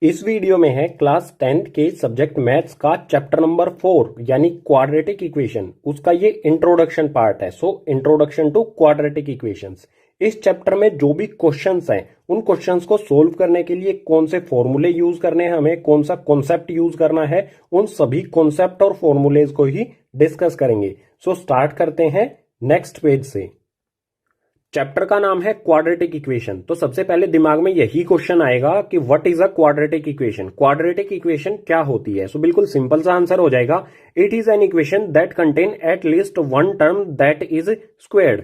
इस वीडियो में है क्लास 10th के सब्जेक्ट मैथ्स का चैप्टर नंबर 4 यानी क्वाड्रेटिक इक्वेशन। उसका ये इंट्रोडक्शन पार्ट है। So introduction to quadratic equations. इस चैप्टर में जो भी क्वेश्चंस हैं उन क्वेश्चंस को सोल्व करने के लिए कौन से फॉर्मूले यूज करने हैं, हमें कौन सा कॉन्सेप्ट यूज करना है, उन सभी कॉन्सेप्ट और फॉर्मूलेज को ही डिस्कस करेंगे। सो स्टार्ट करते हैं नेक्स्ट पेज से। चैप्टर का नाम है क्वाड्रेटिक इक्वेशन। तो सबसे पहले दिमाग में यही क्वेश्चन आएगा कि what is a quadratic equation. Quadratic equation क्या होती है? सो बिल्कुल सिंपल सा आंसर हो जाएगा, it is an equation that contain at least one term that is squared.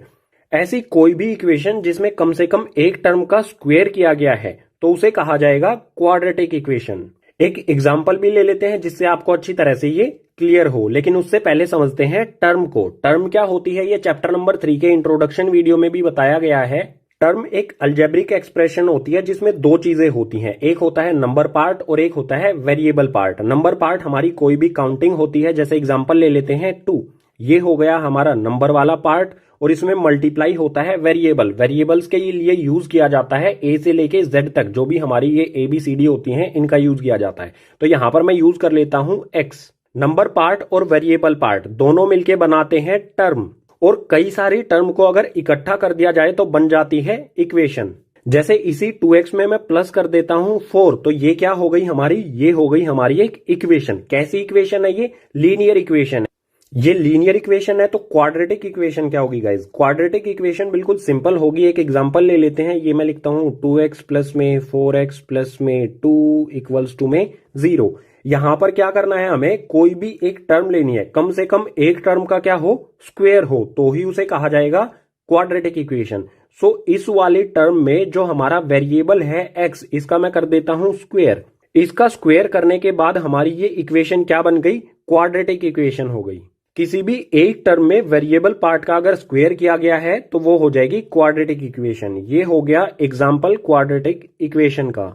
ऐसी कोई भी इक्वेशन जिसमें कम से कम एक टर्म का स्क्वेयर किया गया है तो उसे कहा जाएगा क्वाड्रेटिक इक्वेशन। एक एग्जाम्पल भी ले लेते हैं जिससे आपको अच्छी तरह से ये क्लियर हो, लेकिन उससे पहले समझते हैं टर्म को। टर्म क्या होती है ये चैप्टर नंबर 3 के इंट्रोडक्शन वीडियो में भी बताया गया है। टर्म एक अलजेब्रिक एक्सप्रेशन होती है जिसमें दो चीजें होती हैं, एक होता है नंबर पार्ट और एक होता है वेरिएबल पार्ट। नंबर पार्ट हमारी कोई भी काउंटिंग होती है, जैसे एग्जाम्पल ले लेते हैं 2, ये हो गया हमारा नंबर वाला पार्ट, और इसमें मल्टीप्लाई होता है वेरिएबल। वेरिएबल्स के लिए यूज किया जाता है ए से लेके जेड तक, जो भी हमारी ये ABCD होती हैं इनका यूज किया जाता है। तो यहां पर मैं यूज कर लेता हूं एक्स। नंबर पार्ट और वेरिएबल पार्ट दोनों मिलके बनाते हैं टर्म, और कई सारी टर्म को अगर इकट्ठा कर दिया जाए तो बन जाती है इक्वेशन। जैसे इसी 2x में मैं प्लस कर देता हूं 4, तो ये क्या हो गई हमारी, ये हो गई हमारी एक इक्वेशन। कैसी इक्वेशन है ये? लीनियर इक्वेशन है। ये लीनियर इक्वेशन है। तो क्वाड्रेटिक इक्वेशन क्या होगी गाइज? क्वाड्रेटिक इक्वेशन बिल्कुल सिंपल होगी। एक एग्जांपल ले लेते हैं, ये मैं लिखता हूं 2x प्लस में 4x प्लस में 2 इक्वल्स टू में 0। यहां पर क्या करना है, हमें कोई भी एक टर्म लेनी है, कम से कम एक टर्म का क्या हो, स्क्वेयर हो, तो ही उसे कहा जाएगा क्वाड्रेटिक इक्वेशन। सो इस वाली टर्म में जो हमारा वेरिएबल है x, इसका मैं कर देता हूं स्क्वेयर। इसका स्क्वेयर करने के बाद हमारी ये इक्वेशन क्या बन गई, क्वाड्रेटिक इक्वेशन हो गई। किसी भी एक टर्म में वेरिएबल पार्ट का अगर स्क्वेयर किया गया है तो वो हो जाएगी क्वाड्रेटिक इक्वेशन। ये हो गया एग्जाम्पल क्वाड्रेटिक इक्वेशन का।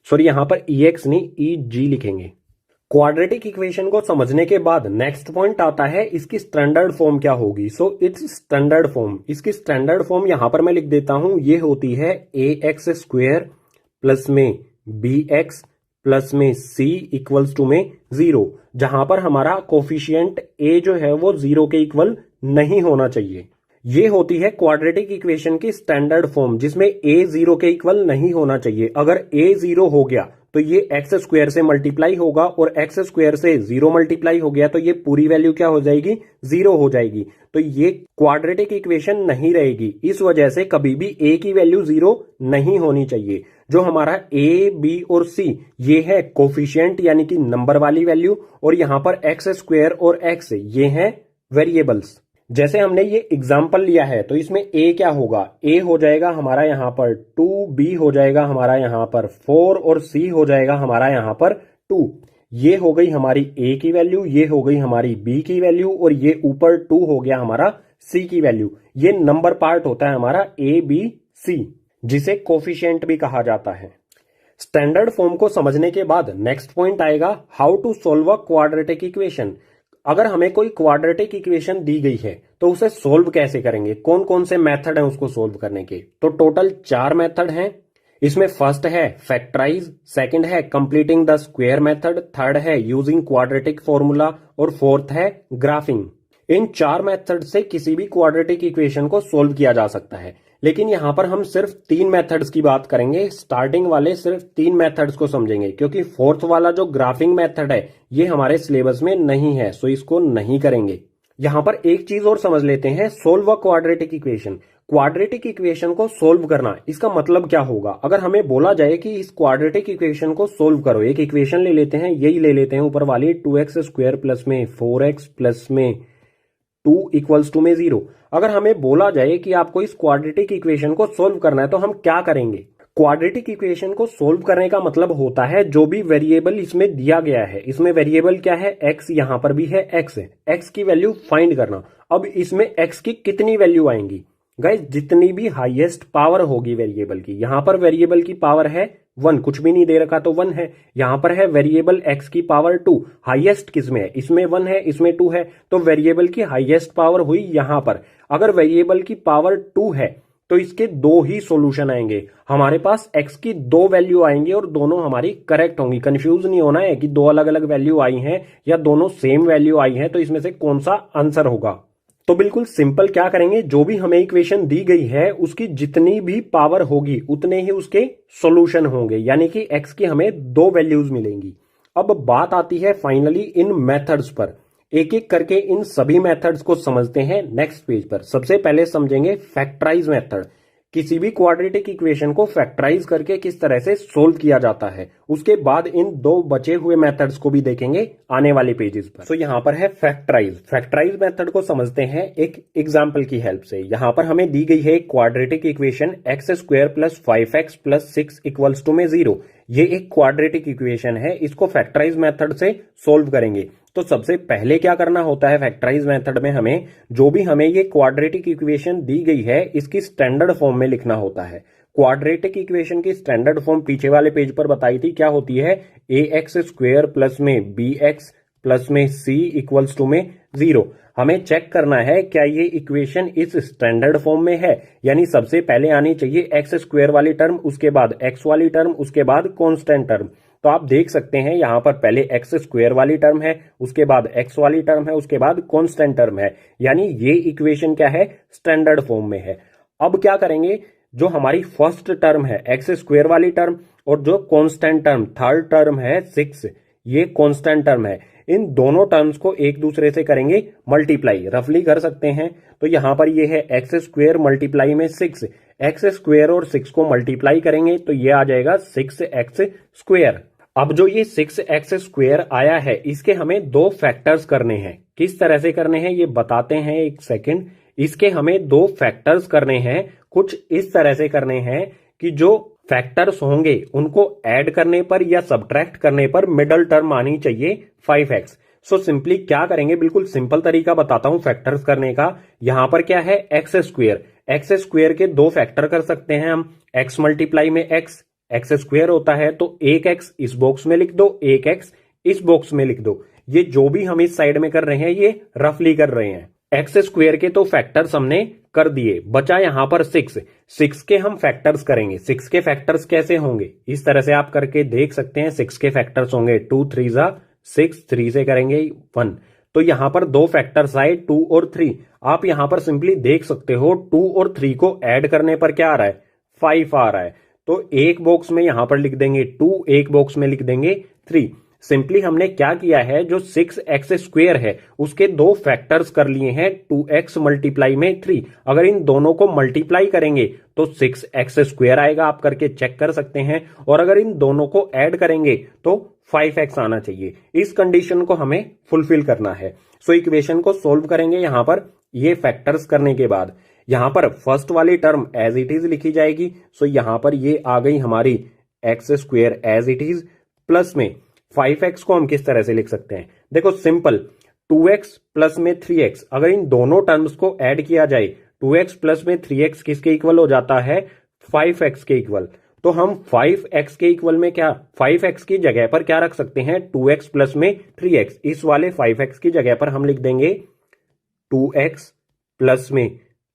सॉरी, यहां पर EX नहीं EG लिखेंगे। क्वाड्रेटिक इक्वेशन को समझने के बाद नेक्स्ट पॉइंट आता है इसकी स्टैंडर्ड फॉर्म क्या होगी। So it's standard form. इसकी स्टैंडर्ड फॉर्म यहां पर मैं लिख देता हूं, ये होती है AX स्क्वेयर प्लस में BX प्लस में C इक्वल्स टू में 0, जहां पर हमारा कोफिशिएंट A जो है वो 0 के इक्वल नहीं होना चाहिए। ये होती है क्वाड्रेटिक इक्वेशन की स्टैंडर्ड फॉर्म, जिसमें A 0 के इक्वल नहीं होना चाहिए। अगर A 0 हो गया तो ये x स्क्वायर से मल्टीप्लाई होगा, और x स्क्वायर से 0 मल्टीप्लाई हो गया तो ये पूरी वैल्यू क्या हो जाएगी, 0 हो जाएगी। तो ये क्वाड्रेटिक इक्वेशन नहीं रहेगी। इस वजह से कभी भी A की वैल्यू 0 नहीं होनी चाहिए। जो हमारा A, B और C ये है कोफिशिएंट यानी कि नंबर वाली वैल्यू, और यहां पर x स्क्वायर और x ये हैं वेरिएबल्स। जैसे हमने ये एग्जाम्पल लिया है तो इसमें A क्या होगा, A हो जाएगा हमारा यहां पर 2, B हो जाएगा हमारा यहां पर 4 और C हो जाएगा हमारा यहां पर 2। ये हो गई हमारी A की वैल्यू, ये हो गई हमारी B की वैल्यू, और ये ऊपर 2 हो गया हमारा C की वैल्यू। ये नंबर पार्ट होता है हमारा ABC, जिसे कोफिशिएंट भी कहा जाता है। स्टैंडर्ड फॉर्म को समझने के बाद नेक्स्ट पॉइंट आएगा how to solve a quadratic equation. अगर हमें कोई क्वाड्रेटिक इक्वेशन दी गई है तो उसे सोल्व कैसे करेंगे, कौन कौन से मेथड हैं उसको सोल्व करने के? तो टोटल 4 मेथड हैं। इसमें फर्स्ट है फैक्टराइज, सेकंड है completing the square method, third है यूजिंग क्वाड्रेटिक फॉर्मूला, और फोर्थ है ग्राफिंग। इन 4 मेथड से किसी भी क्वाड्रेटिक इक्वेशन को सोल्व किया जा सकता है, लेकिन यहां पर हम सिर्फ 3 मेथड्स की बात करेंगे। स्टार्टिंग वाले सिर्फ 3 मेथड्स को समझेंगे, क्योंकि फोर्थ वाला जो ग्राफिंग मेथड है ये हमारे सिलेबस में नहीं है, सो इसको नहीं करेंगे। यहां पर एक चीज और समझ लेते हैं, solve a quadratic equation. Quadratic equation को सोल्व करना, इसका मतलब क्या होगा? अगर हमें बोला जाए कि इस क्वाड्रेटिक इक्वेशन को सोल्व करो, एक इक्वेशन ले लेते हैं, यही ले लेते हैं ऊपर वाली 2x स्क्वायर प्लस में 4x प्लस में 2 इक्वल्स टू में 0। अगर हमें बोला जाए कि आपको इस क्वाड्रेटिक इक्वेशन को सोल्व करना है तो हम क्या करेंगे? क्वाड्रेटिक इक्वेशन को सोल्व करने का मतलब होता है जो भी वेरिएबल इसमें दिया गया है, इसमें वेरिएबल क्या है, x, यहां पर भी है x है, x की वैल्यू फाइंड करना। अब इसमें x की कितनी वैल्यू आएंगी गाइस? जितनी भी हाईएस्ट पावर होगी वेरिएबल की। यहां पर वेरिएबल की पावर है 1, कुछ भी नहीं दे रखा तो 1 है। यहां पर है वेरिएबल x की पावर 2, हाईएस्ट किसमें है, इसमें 1 है, इसमें 2 है, तो वेरिएबल की हाईएस्ट पावर हुई यहां पर। अगर वेरिएबल की पावर 2 है तो इसके दो ही सॉल्यूशन आएंगे। हमारे पास x की दो वैल्यू आएंगे और दोनों हमारी करेक्ट होंगी। कंफ्यूज नहीं होना है कि दो अलग अलग वैल्यू आई हैं या दोनों सेम वैल्यू आई हैं, तो इसमें से कौन सा आंसर होगा। तो बिल्कुल सिंपल क्या करेंगे, जो भी हमें इक्वेशन दी गई है उसकी जितनी भी पावर होगी उतने ही उसके सॉल्यूशन होंगे, यानी कि x की हमें दो वैल्यूज मिलेंगी। अब बात आती है फाइनली इन मेथड्स पर। एक एक करके इन सभी मेथड्स को समझते हैं नेक्स्ट पेज पर। सबसे पहले समझेंगे फैक्टराइज मेथड। किसी भी क्वाड्रेटिक इक्वेशन को फैक्टराइज करके किस तरह से सोल्व किया जाता है। उसके बाद इन दो बचे हुए मेथड्स को भी देखेंगे आने वाले पेजेस पर। तो यहां पर है फैक्टराइज। फैक्टराइज मेथड को समझते हैं एक एग्जांपल की हेल्प से। यहां पर हमें दी गई है क्वाड्रेटिक इक्वेशन x² + 5x + 6 = में 0। ये एक क्वाड्रेटिक इक्वेशन है, इसको फैक्टराइज मेथड से सोल्व करेंगे। तो सबसे पहले क्या करना होता है फैक्टराइज मेथड में, हमें जो भी हमें ये क्वाड्रेटिक इक्वेशन दी गई है इसकी स्टैंडर्ड फॉर्म में लिखना होता है। क्वाड्रेटिक इक्वेशन की स्टैंडर्ड फॉर्म पीछे वाले पेज पर बताई थी, क्या होती है, ax² + में bx + में c = में 0। हमें चेक करना है क्या ये इक्वेशन इस स्टैंडर्ड फॉर्म में है, यानी सबसे पहले आनी चाहिए x² वाली टर्म, उसके बाद x वाली टर्म, उसके बाद कांस्टेंट टर्म। तो आप देख सकते हैं यहां पर पहले x² वाली टर्म है, उसके बाद x वाली टर्म है, उसके बाद कांस्टेंट टर्म है, यानी ये इक्वेशन क्या है, स्टैंडर्ड फॉर्म में है। अब क्या करेंगे, जो हमारी फर्स्ट टर्म है x² वाली टर्म और जो कांस्टेंट टर्म थर्ड टर्म है 6, ये कांस्टेंट टर्म है, इन दोनों टर्म्स को एक दूसरे से करेंगे मल्टीप्लाई, रफली कर सकते हैं। तो यहां पर ये है x² मल्टीप्लाई में 6, x² और 6 को मल्टीप्लाई करेंगे तो ये आ जाएगा 6x²। अब जो ये 6x² आया है इसके हमें दो फैक्टर्स करने हैं। किस तरह से करने हैं ये बताते हैं, एक सेकंड। इसके हमें दो फैक्टर्स करने हैं, कुछ इस तरह से करने हैं कि जो फैक्टर्स होंगे उनको ऐड करने पर या सब्ट्रैक्ट करने पर मिडल टर्म आनी चाहिए 5x। सो सिंपली क्या करेंगे, बिल्कुल सिंपल तरीका बताता हूं फैक्टर्स करने का। यहां पर क्या है, x² के दो फैक्टर कर सकते हैं हम। x मल्टीप्लाई में x² होता है तो 1x इस बॉक्स में लिख दो, 1x इस बॉक्स में लिख दो। ये जो भी हम इस साइड में कर रहे हैं ये रफली कर रहे हैं। x² के तो फैक्टर्स हमने कर दिए, बचा यहां पर 6 के हम फैक्टर्स करेंगे। 6 के फैक्टर्स कैसे होंगे, इस तरह से आप करके देख सकते हैं। 6 के फैक्टर्स होंगे 2 3 6, 3 से करेंगे 1। तो यहां पर दो फैक्टर्स आए 2 और 3। आप यहां पर सिंपली देख सकते हो 2 और 3 को ऐड करने पर क्या आ रहा है, 5 आ रहा है। तो एक बॉक्स में यहां पर लिख देंगे 2, एक बॉक्स में लिख देंगे 3। सिंपली हमने क्या किया है, जो 6x² है उसके दो फैक्टर्स कर लिए हैं 2x मल्टीप्लाई में 3। अगर इन दोनों को मल्टीप्लाई करेंगे तो 6x² आएगा, आप करके चेक कर सकते हैं। और अगर इन दोनों को ऐड करेंगे तो 5x आना चाहिए। इस कंडीशन को हमें फुलफिल करना है। सो इक्वेशन को सोल्व करेंगे यहां पर ये फैक्टर्स करने के बाद। यहां पर फर्स्ट वाली टर्म एज इट इज लिखी जाएगी। सो यहां पर ये आ गई हमारी x² as it is, plus में 5x को हम किस तरह से लिख सकते हैं, देखो सिंपल, 2x प्लस में 3x। अगर इन दोनों टर्म्स को ऐड किया जाए 2x प्लस में 3x किसके इक्वल हो जाता है, 5x के इक्वल। तो हम 5x के इक्वल में क्या, 5x की जगह पर क्या रख सकते हैं, 2x प्लस में 3x। इस वाले 5x की जगह पर हम लिख देंगे 2x प्लस में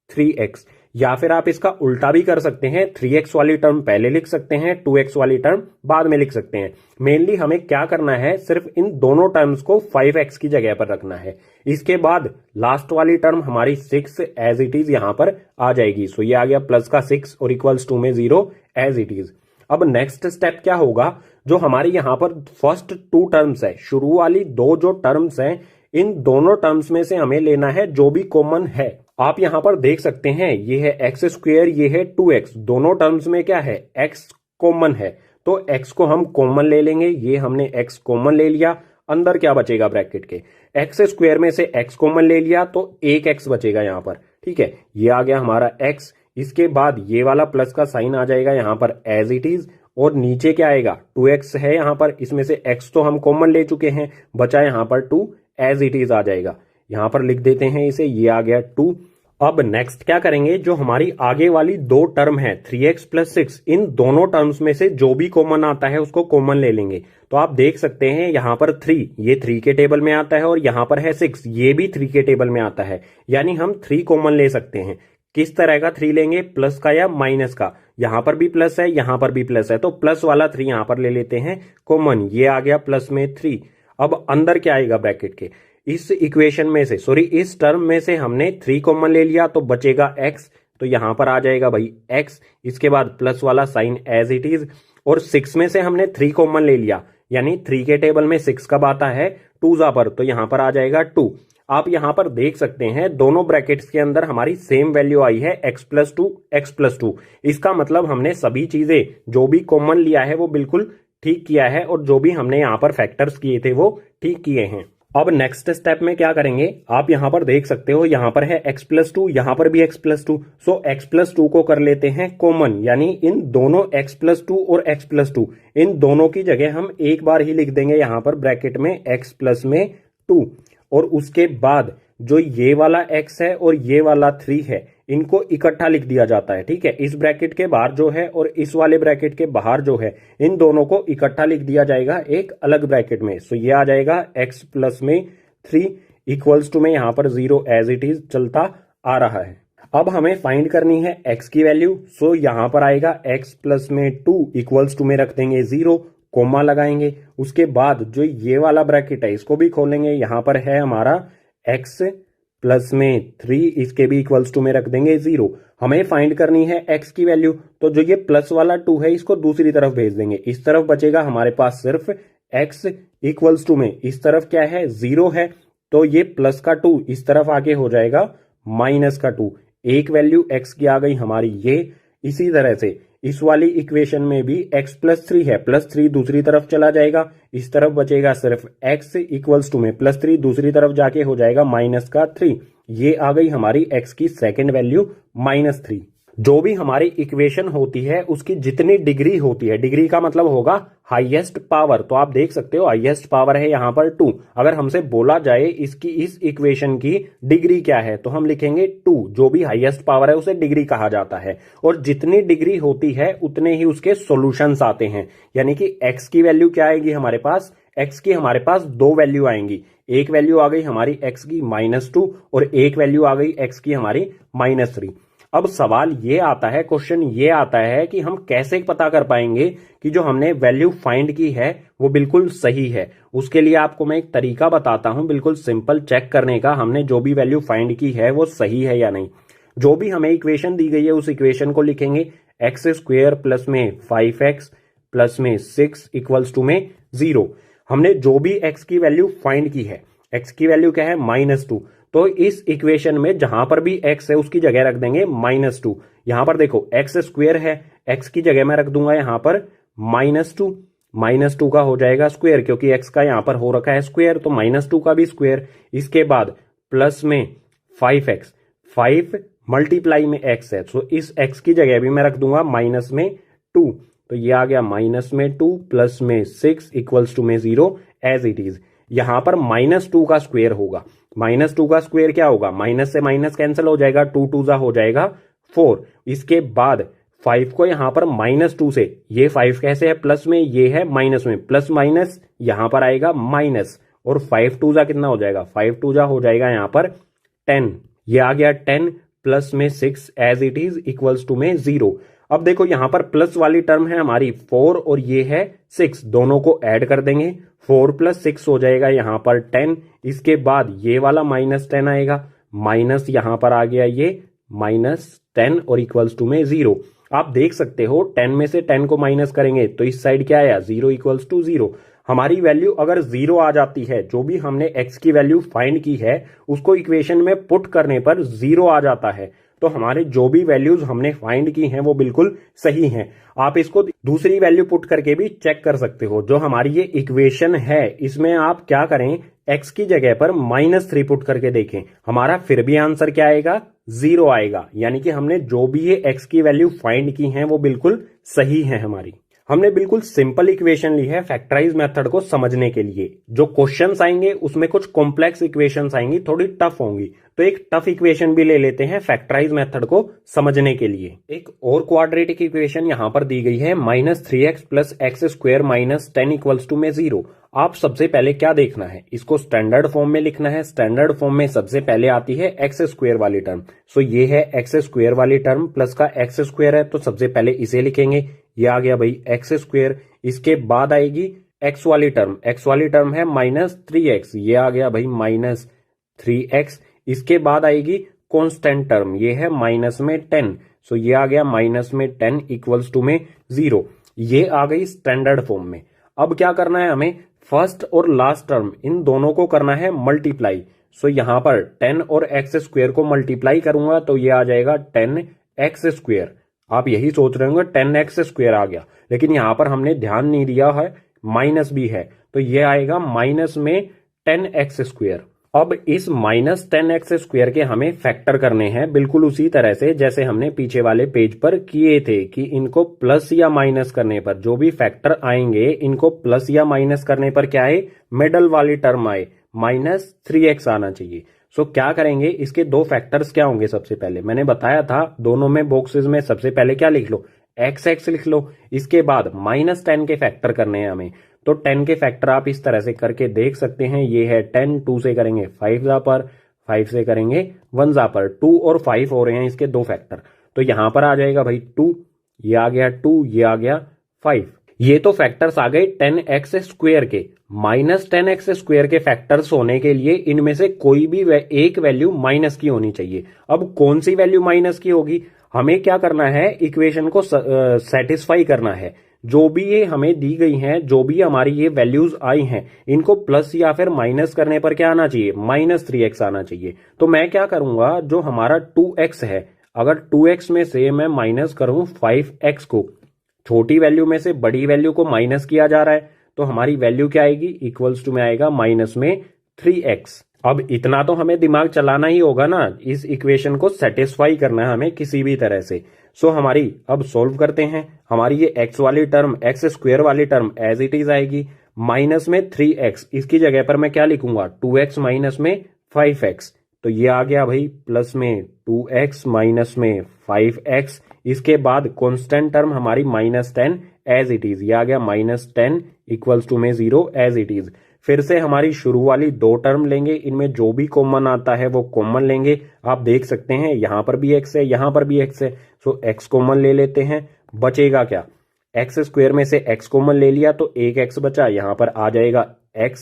3x, या फिर आप इसका उल्टा भी कर सकते हैं, 3x वाली टर्म पहले लिख सकते हैं, 2x वाली टर्म बाद में लिख सकते हैं। मेनली हमें क्या करना है, सिर्फ इन दोनों टर्म्स को 5x की जगह पर रखना है। इसके बाद लास्ट वाली टर्म हमारी 6 एज इट इज यहां पर आ जाएगी। सो ये आ गया प्लस का 6 और इक्वल्स टू में 0 एज इट इज। अब नेक्स्ट स्टेप क्या होगा, जो हमारी यहां पर फर्स्ट 2 टर्म्स है, शुरू वाली 2 जो टर्म्स हैं, इन दोनों टर्म्स में से हमें लेना है जो भी कॉमन है। आप यहां पर देख सकते हैं ये है x², ये है 2x, दोनों टर्म्स में क्या है, x कॉमन है। तो x को हम कॉमन ले लेंगे, ये हमने x कॉमन ले लिया। अंदर क्या बचेगा ब्रैकेट के, x² में से x कॉमन ले लिया तो 1x बचेगा यहां पर, ठीक है। ये आ गया हमारा x। इसके बाद ये वाला प्लस का साइन आ जाएगा यहां पर एज इट इज, और नीचे क्या आएगा, 2x है यहां पर, इसमें से x तो हम कॉमन ले चुके हैं, बचा यहां पर 2 एज इट इज आ जाएगा। यहां पर लिख देते हैं इसे, ये आ गया 2। अब नेक्स्ट क्या करेंगे, जो हमारी आगे वाली 2 टर्म है 3x प्लस 6, इन दोनों टर्म्स में से जो भी कॉमन आता है उसको कॉमन ले लेंगे। तो आप देख सकते हैं यहां पर 3, ये 3 के टेबल में आता है, और यहां पर है 6, ये भी 3 के टेबल में आता है, यानी हम 3 कॉमन ले सकते हैं। किस तरह का 3 लेंगे, प्लस का या माइनस का? यहां पर भी प्लस है, यहां पर भी प्लस है, तो प्लस वाला 3 यहां पर ले लेते हैं कॉमन, ये आ गया प्लस में 3। अब अंदर क्या आएगा ब्रैकेट के, इस इक्वेशन में से सॉरी इस टर्म में से हमने 3 कॉमन ले लिया तो बचेगा x, तो यहां पर आ जाएगा भाई x, इसके बाद प्लस वाला साइन एज इट इज, और 6 में से हमने 3 कॉमन ले लिया, यानी 3 के टेबल में 6 कब आता है, 2 पर, तो यहां पर आ जाएगा 2। आप यहां पर देख सकते हैं दोनों ब्रैकेट्स के अंदर हमारी सेम वैल्यू आई है x+2। इसका मतलब हमने सभी चीजें जो भी कॉमन लिया है वो बिल्कुल ठीक किया है, और जो भी हमने यहां पर फैक्टर्स किए थे वो ठीक किए हैं। अब नेक्स्ट स्टेप में क्या करेंगे, आप यहां पर देख सकते हो यहां पर है x+2, यहां पर भी x+2, सो x+2 को कर लेते हैं कॉमन, यानी इन दोनों x+2 और x+2 इन दोनों की जगह हम एक बार ही लिख देंगे यहां पर ब्रैकेट में x+2, और उसके बाद जो ये वाला x है और ये वाला 3 है इनको इकट्ठा लिख दिया जाता है, ठीक है। इस ब्रैकेट के बाहर जो है और इस वाले ब्रैकेट के बाहर जो है इन दोनों को इकट्ठा लिख दिया जाएगा एक अलग ब्रैकेट में। सो ये आ जाएगा x+3 इक्वल्स टू में यहां पर 0 एज इट इज चलता आ रहा है। अब हमें फाइंड करनी है x की वैल्यू, सो यहां पर आएगा x+2 इक्वल्स टू में रख देंगे 0, कोमा लगाएंगे, उसके बाद जो ये वाला ब्रैकेट है इसको भी खोलेंगे, यहां पर है हमारा x+3, इसके भी इक्वल्स टू में रख देंगे 0। हमें फाइंड करनी है x की वैल्यू, तो जो ये प्लस वाला 2 है इसको दूसरी तरफ भेज देंगे, इस तरफ बचेगा हमारे पास सिर्फ x इक्वल्स टू में इस तरफ क्या है 0 है, तो ये प्लस का 2 इस तरफ आके हो जाएगा माइनस का 2। एक वैल्यू x की आ गई हमारी ये। इसी तरह से इस वाली इक्वेशन में भी x+3 है, +3 दूसरी तरफ चला जाएगा, इस तरफ बचेगा सिर्फ x इक्वल्स टू में +3 दूसरी तरफ जाके हो जाएगा माइनस का 3। ये आ गई हमारी x की सेकंड वैल्यू -3। जो भी हमारी इक्वेशन होती है उसकी जितनी डिग्री होती है, डिग्री का मतलब होगा हाईएस्ट पावर, तो आप देख सकते हो हाईएस्ट पावर है यहां पर 2। अगर हमसे बोला जाए इसकी इस इक्वेशन की डिग्री क्या है तो हम लिखेंगे 2, जो भी हाईएस्ट पावर है उसे डिग्री कहा जाता है, और जितनी डिग्री होती है उतने ही उसके सॉल्यूशंस आते हैं। यानी कि x की वैल्यू क्या आएगी हमारे पास, x की हमारे पास 2 वैल्यू आएंगी, एक वैल्यू आ गई हमारी x की -2 और एक वैल्यू आ गई x की हमारी -3। अब सवाल ये आता है, क्वेश्चन ये आता है कि हम कैसे पता कर पाएंगे कि जो हमने वैल्यू फाइंड की है वो बिल्कुल सही है। उसके लिए आपको मैं एक तरीका बताता हूं बिल्कुल सिंपल चेक करने का, हमने जो भी वैल्यू फाइंड की है वो सही है या नहीं। जो भी हमें इक्वेशन दी गई है उस इक्वेशन को लिखेंगे x² प्लस में 5x प्लस में 6 इक्वल्स टू में 0। हमने जो भी x की वैल्यू फाइंड की है, x की वैल्यू क्या है -2, तो इस इक्वेशन में जहां पर भी x है उसकी जगह रख देंगे -2। यहां पर देखो x² है, x की जगह मैं रख दूंगा यहां पर -2 का हो जाएगा स्क्वायर, क्योंकि x का यहां पर हो रखा है स्क्वायर, तो -2 का भी स्क्वायर। इसके बाद प्लस में 5x, 5 मल्टीप्लाई में x है, तो इस x की जगह भी मैं रख दूंगा -2, तो ये आ गया -2 प्लस में 6 इक्वल्स टू में 0 एज इट इज। यहां पर -2 का स्क्वायर होगा, -2 का स्क्वायर क्या होगा, माइनस से माइनस कैंसिल हो जाएगा, 2 2 जा हो जाएगा 4। इसके बाद 5 को यहां पर -2 से, ये 5 कैसे है प्लस में, ये है माइनस में, प्लस माइनस यहां पर आएगा माइनस, और 5 2 जा कितना हो जाएगा, 5 2 जा हो जाएगा यहां पर 10। ये आ गया 10 प्लस में 6 as it is equals to में 0। अब देखो यहां पर प्लस वाली टर्म है हमारी 4 और ये है 6, दोनों को ऐड कर देंगे, 4 + 6 हो जाएगा यहां पर 10। इसके बाद ये वाला -10 आएगा, माइनस यहां पर आ गया ये -10 और इक्वल्स टू में 0। आप देख सकते हो 10 में से 10 को माइनस करेंगे तो इस साइड क्या आया, 0 इक्वल्स टू 0। हमारी वैल्यू अगर 0 आ जाती है, जो भी हमने x की वैल्यू फाइंड की है उसको इक्वेशन में पुट करने पर 0 आ जाता है, तो हमारे जो भी वैल्यूज हमने फाइंड की हैं वो बिल्कुल सही हैं। आप इसको दूसरी वैल्यू पुट करके भी चेक कर सकते हो। जो हमारी ये इक्वेशन है इसमें आप क्या करें, x की जगह पर -3 पुट करके देखें, हमारा फिर भी आंसर क्या आएगा, 0 आएगा। यानी कि हमने जो भी ये x की वैल्यू फाइंड की है वो बिल्कुल सही है हमारी। हमने बिल्कुल सिंपल इक्वेशन ली है फैक्टराइज मेथड को समझने के लिए। जो क्वेश्चंस आएंगे उसमें कुछ कॉम्प्लेक्स इक्वेशंस आएंगी, थोड़ी टफ होंगी, तो एक टफ इक्वेशन भी ले लेते हैं फैक्टराइज मेथड को समझने के लिए। एक और क्वाड्रेटिक इक्वेशन यहां पर दी गई है -3x plus x square minus 10 equals to में 0। आप सबसे पहले क्या देखना है, इसको स्टैंडर्ड फॉर्म में लिखना है। स्टैंडर्ड फॉर्म में सबसे पहले आती है एक्स स्क्वायर वाली टर्म। सो ये है एक्स स्क्वायर वाली टर्म, प्लस का एक्स स्क्वायर है तो सबसे पहले इसे लिखेंगे। ये आ गया भाई एक्स स्क्वायर। इसके बाद आएगी एक्स वाली टर्म, एक्स वाली टर्म है -3x, ये आ गया भाई -3x। इसके बाद आएगी कांस्टेंट टर्म, ये है माइनस में 10, सो ये आ गया माइनस में 10 इक्वल्स टू में 0। ये आ गई स्टैंडर्ड फॉर्म में। अब क्या करना है हमें, फर्स्ट और लास्ट टर्म इन दोनों को करना है मल्टीप्लाई। सो यहां पर 10 और एक्स स्क्वायर को मल्टीप्लाई करूंगा तो ये आ जाएगा 10x स्क्वायर। आप यही सोच रहे होंगे 10x स्क्वायर आ गया, लेकिन यहां पर हमने ध्यान नहीं दिया है माइनस भी है, तो ये आएगा माइनस में 10x स्क्वायर। अब इस -10x स्क्वायर के हमें फैक्टर करने हैं, बिल्कुल उसी तरह से जैसे हमने पीछे वाले पेज पर किए थे कि इनको प्लस या माइनस करने पर जो भी फैक्टर आएंगे इनको प्लस या माइनस करने पर क्या है, मिडल वाली टर्म आए -3x आना चाहिए। सो क्या करेंगे, इसके दो फैक्टर्स क्या होंगे। सबसे पहले मैंने बताया था दोनों में बॉक्सेस में सबसे पहले क्या लिख लो, x लिख लो। इसके बाद -10 के फैक्टर करने हैं हमें, तो 10 के फैक्टर आप इस तरह से करके देख सकते हैं। ये है 10, 2 से करेंगे 5 जा पर, 5 से करेंगे 1 जा पर, 2 और 5 हो रहे हैं इसके दो फैक्टर, तो यहां पर आ जाएगा भाई 2, ये आ गया 2, ये आ गया 5। ये तो फैक्टर्स आ गए 10x स्क्वायर के। -10x स्क्वायर के फैक्टर्स होने के लिए इनमें से कोई भी एक वैल्यू माइनस की होनी चाहिए। अब कौन सी वैल्यू माइनस की होगी, हमें क्या करना है, इक्वेशन को सेटिस्फाई करना है। जो भी ये हमें दी गई हैं, जो भी हमारी ये वैल्यूज आई हैं, इनको प्लस या फिर माइनस करने पर क्या आना चाहिए, -3x आना चाहिए। तो मैं क्या करूंगा, जो हमारा 2x है, अगर 2x में से मैं माइनस करूं 5x को, छोटी वैल्यू में से बड़ी वैल्यू को माइनस किया जा रहा है, तो हमारी वैल्यू क्या आएगी, इक्वल्स टू में आएगा माइनस में 3x। अब इतना तो हमें दिमाग चलाना ही होगा ना, इस इक्वेशन को सेटिस्फाई करना है हमें किसी भी तरह से। सो हमारी अब सोल्व करते हैं। हमारी ये x वाली टर्म, एक्स स्क्वायर वाली टर्म एज इट इज आएगी, माइनस में 3x, इसकी जगह पर मैं क्या लिखूंगा, 2x माइनस में 5x, तो ये आ गया भाई प्लस में 2x माइनस में 5x। इसके बाद कांस्टेंट टर्म हमारी -10 एज इट इज, ये आ गया -10 इक्वल्स टू में 0 एज इट इज। फिर से हमारी शुरू वाली दो टर्म लेंगे, इनमें जो भी कॉमन आता है वो कॉमन लेंगे। आप देख सकते हैं यहां पर भी x है, यहां पर भी x है, सो x कॉमन ले लेते हैं। बचेगा क्या, एक्स स्क्वायर में से x कॉमन ले लिया तो एक x बचा, यहां पर आ जाएगा x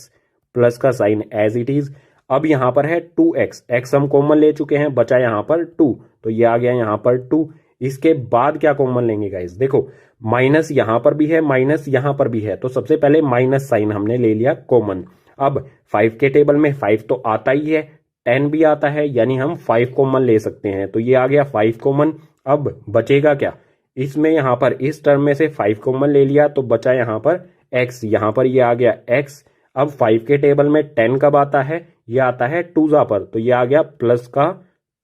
प्लस का साइन एज इट इज। अब यहां पर है 2x, x हम कॉमन ले चुके हैं, बचा यहां पर 2, तो ये आ गया यहां पर 2। इसके बाद क्या कॉमन लेंगे गाइस, देखो माइनस यहां पर भी है, माइनस यहां पर भी है, तो सबसे पहले माइनस साइन हमने ले लिया कॉमन। अब 5 के टेबल में 5 तो आता ही है, 10 भी आता है, यानी हम 5 कॉमन ले सकते हैं, तो ये आ गया 5 कॉमन। अब बचेगा क्या, इसमें यहां पर इस टर्म में से 5 कॉमन ले लिया तो बचा यहां पर x, यहां पर ये आ गया x। अब 5 के टेबल में 10 कब आता है, ये आता है 2 जा पर, तो ये आ गया प्लस का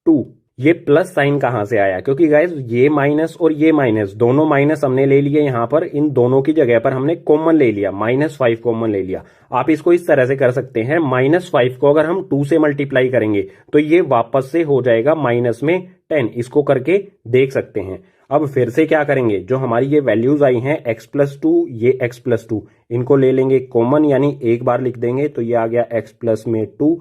2। ये प्लस साइन कहां से आया, क्योंकि गाइस ये माइनस और ये माइनस, दोनों माइनस हमने ले लिए यहां पर, इन दोनों की जगह पर हमने कॉमन ले लिया, -5 कॉमन ले लिया। आप इसको इस तरह से कर सकते हैं, -5 को अगर हम 2 से मल्टीप्लाई करेंगे तो ये वापस से हो जाएगा माइनस में 10, इसको करके देख सकते हैं। अब फिर से क्या करेंगे, जो हमारी ये वैल्यूज आई हैं x+2, ये x+2, इनको ले लेंगे कॉमन, यानी एक बार लिख देंगे, तो ये आ गया x+ में 2,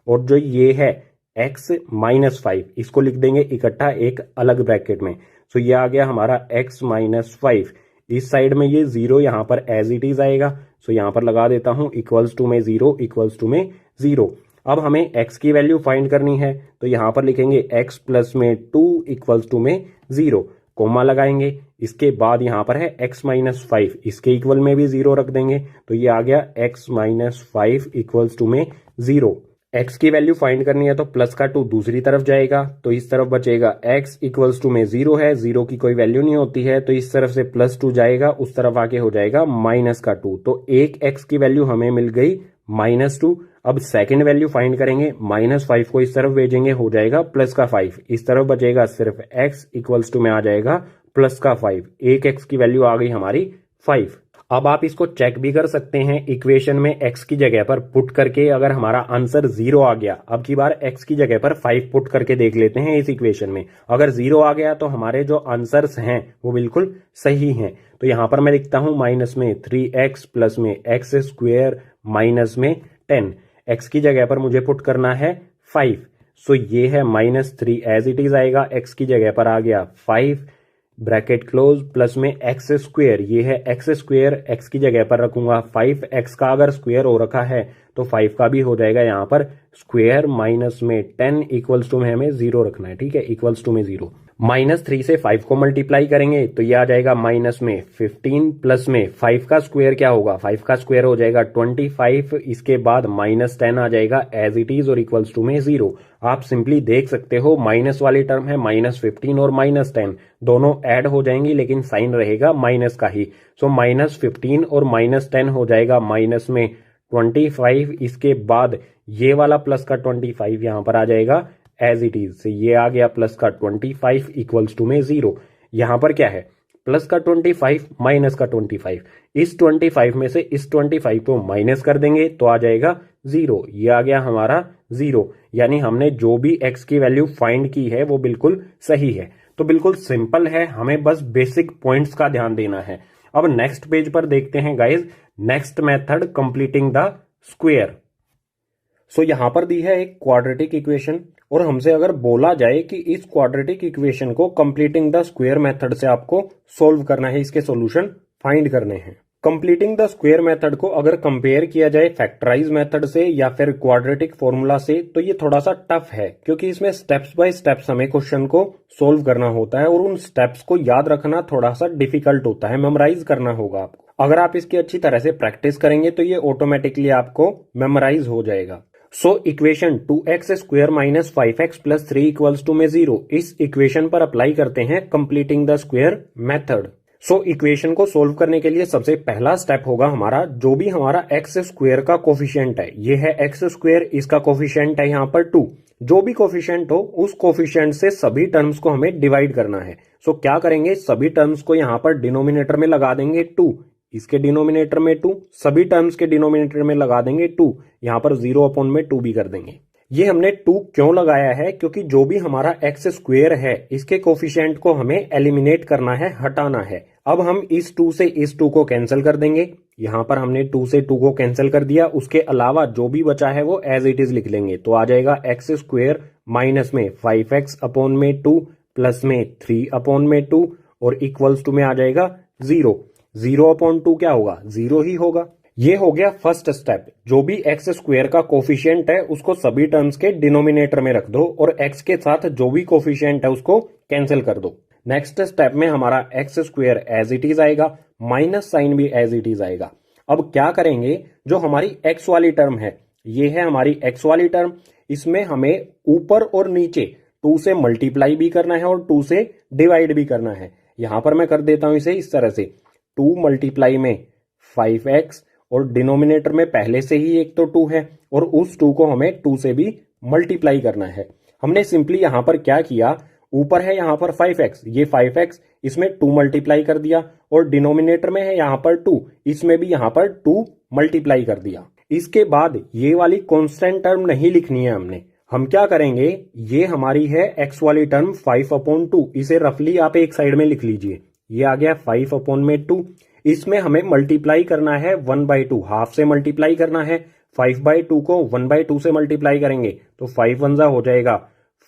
और जो ये है x-5, इसको लिख देंगे इकट्ठा एक अलग ब्रैकेट में, सो ये आ गया हमारा x-5। इस साइड में ये 0 यहां पर एज इट इज आएगा, सो यहां पर लगा देता हूं इक्वल्स टू में 0 इक्वल्स टू में 0। अब हमें x की वैल्यू फाइंड करनी है, तो यहां पर लिखेंगे x+ में 2 इक्वल्स टू में 0, कोमा लगाएंगे। इसके बाद यहां पर है x-5, इसके इक्वल में भी 0 रख देंगे, तो ये आ गया x-5 इक्वल्स टू में 0। x की वैल्यू फाइंड करनी है तो प्लस का 2 दूसरी तरफ जाएगा, तो इस तरफ बचेगा x इक्वल्स टू में 0 है, 0 की कोई वैल्यू नहीं होती है, तो इस तरफ से +2 जाएगा, उस तरफ आके हो जाएगा -2, तो एक x की वैल्यू हमें मिल गई -2। अब सेकंड वैल्यू फाइंड करेंगे, -5 को इस तरफ भेजेंगे, हो जाएगा +5, इस तरफ बचेगा सिर्फ x इक्वल्स टू में आ जाएगा +5। एक x की वैल्यू आ गई हमारी 5। अब आप इसको चेक भी कर सकते हैं इक्वेशन में x की जगह पर पुट करके, अगर हमारा आंसर 0 आ गया, अब की बार x की जगह पर 5 पुट करके देख लेते हैं इस इक्वेशन में। अगर 0 आ गया तो हमारे जो आंसर्स हैं वो बिल्कुल सही हैं। तो यहां पर मैं लिखता हूं माइनस में 3x प्लस में x स्क्वायर माइनस में 10। x की जगह पर मुझे पुट करना है 5, सो ये है -3 एज इट इज आएगा, x की जगह पर आ गया 5 ब्रैकेट क्लोज प्लस में एक्स स्क्वेयर, ये है एक्स स्क्वेयर, एक्स की जगह पर रखूंगा 5, एक्स का अगर स्क्वेयर हो रखा है तो 5 का भी हो जाएगा यहाँ पर स्क्वेयर माइनस में 10 इक्वल्स टू में हमें 0 रखना है, ठीक है, इक्वल्स टू में 0। -3 से 5 को मल्टीप्लाई करेंगे तो ये आ जाएगा माइनस में 15 प्लस में 5 का स्क्वेयर क्या होगा, 5 का स्क्वेयर हो जाएगा 25, इसके बाद -10 आ जाएगा एज इट इज और इक्वल्स टू में 0। आप सिंपली देख सकते हो माइनस वाली टर्म है -15 और -10 दोनों ऐड हो जाएंगी लेकिन साइन रहेगा माइनस का ही। सो -15 और -10 हो जाएगा माइनस में 25, इसके बाद ये वाला प्लस का 25 यहां पर आ जाएगा एज इट इज, ये आ गया प्लस का 25 इक्वल्स टू में 0। यहां पर क्या है, प्लस का 25 माइनस का 25, इस 25 में से इस 25 को माइनस कर देंगे तो आ जाएगा 0, ये आ गया हमारा 0। यानी हमने जो भी x की वैल्यू फाइंड की है वो बिल्कुल सही है। तो बिल्कुल सिंपल है, हमें बस बेसिक पॉइंट्स का ध्यान देना है। अब नेक्स्ट पेज पर देखते हैं guys, next method completing the square. So यहां पर दी है एक क्वाड्रेटिक इक्वेशन और हमसे अगर बोला जाए कि इस क्वाड्रेटिक इक्वेशन को कंप्लीटिंग द स्क्वायर मेथड से आपको सोल्व करना है, इसके सॉल्यूशन फाइंड करने हैं। कंप्लीटिंग द स्क्वायर मेथड को अगर कंपेयर किया जाए फैक्टराइज मेथड से या फिर क्वाड्रेटिक फॉर्मूला से तो ये थोड़ा सा टफ है, क्योंकि इसमें स्टेप्स बाय स्टेप्स हमें क्वेश्चन को सोल्व करना होता है और उन स्टेप्स को याद रखना थोड़ा सा डिफिकल्ट होता है, मेमोराइज करना होगा आपको। अगर आप इसकी अच्छी तरह से प्रैक्टिस करेंगे तो ये ऑटोमेटिकली आपको मेमोराइज हो जाएगा। So equation 2x square minus 5x plus 3 equals to में 0, इस इक्वेशन पर अप्लाई करते हैं completing the square method. So equation को सोल्व करने के लिए सबसे पहला स्टेप होगा हमारा, जो भी हमारा एक्स स्क्वायर का कोफिशिएंट है, ये है एक्स स्क्वायर, इसका कोफिशिएंट है यहाँ पर 2, जो भी कोफिशिएंट हो उस कोफिशिएंट से सभी टर्म्स को हमें डिवाइड करना है। सो क्या करेंगे, सभी टर्म्स को यहाँ पर डिनोमिनेटर में लगा देंगे 2, इसके डिनोमिनेटर में 2, सभी टर्म्स के डिनोमिनेटर में लगा देंगे 2, यहां पर 0/2 भी कर देंगे। ये हमने 2 क्यों लगाया है, क्योंकि जो भी हमारा एक्स स्क्वायर है इसके कोफिशिएंट को हमें एलिमिनेट करना है, हटाना है। अब हम इस 2 से इस 2 को कैंसिल कर देंगे, यहां पर हमने 2 से 2 को कैंसिल कर दिया, उसके अलावा जो भी बचा है वो एज इट इज लिख लेंगे, तो आ जाएगा एक्स स्क्वायर माइनस में 5x/2 प्लस में 3/2 और इक्वल्स टू में आ जाएगा 0। 0/2 क्या होगा, 0 ही होगा। ये हो गया फर्स्ट स्टेप, जो भी एक्स स्क्वायर का कोफिशिएंट है उसको सभी टर्म्स के डिनोमिनेटर में रख दो और एक्स के साथ जो भी कोफिशिएंट है उसको कैंसिल कर दो। नेक्स्ट स्टेप में हमारा x square as it is आएगा, माइनस साइन भी एज इट इज आएगा। अब क्या करेंगे, जो हमारी एक्स वाली टर्म है, ये है हमारी एक्स वाली टर्म, इसमें हमें ऊपर और नीचे 2 से मल्टीप्लाई भी करना है और 2 से डिवाइड भी करना है। यहां पर मैं कर देता हूं इसे इस तरह से, 2 मल्टीप्लाई में 5x और डिनोमिनेटर में पहले से ही एक तो 2 है और उस 2 को हमें 2 से भी मल्टीप्लाई करना है। हमने सिंपली यहां पर क्या किया, ऊपर है यहां पर 5x, ये 5x, इसमें 2 मल्टीप्लाई कर दिया और डिनोमिनेटर में है यहां पर 2, इसमें भी यहां पर 2 मल्टीप्लाई कर दिया। इसके बाद ये वाली कांस्टेंट टर्म नहीं लिखनी है हमने, हम क्या करेंगे, ये हमारी है x वाली टर्म 5/2, इसे रफली आप एक साइड में लिख लीजिए, ये आ गया 5/2, इसमें हमें मल्टीप्लाई करना है 1/2, हाफ से मल्टीप्लाई करना है। 5/2 को 1/2 से मल्टीप्लाई करेंगे तो 5 1 हो जाएगा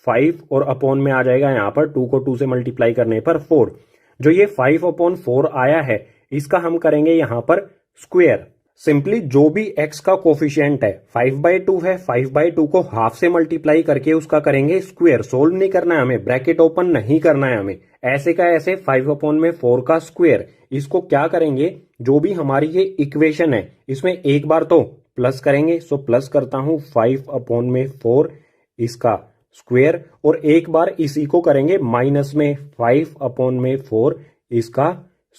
5 और अपॉन में आ जाएगा यहाँ पर 2 को 2 से मल्टीप्लाई करने पर 4। जो ये 5/4 आया है इसका हम करेंगे यहाँ पर स्क्वायर। सिंपली जो भी x का कोफिशिएंट है 5/2 है, 5/2 को हाफ से मल्टीप्लाई करके उसका करेंगे स्क्वायर। सोल्व नहीं करना है हमें, ब्रैकेट ओपन नहीं करना है हमें, ऐसे का ऐसे 5/4 का स्क्वायर। इसको क्या करेंगे, जो भी हमारी ये इक्वेशन है इसमें एक बार तो प्लस करेंगे, सो प्लस करता हूं 5/4 इसका स्क्वायर, और एक बार इसी को करेंगे माइनस में 5/4 इसका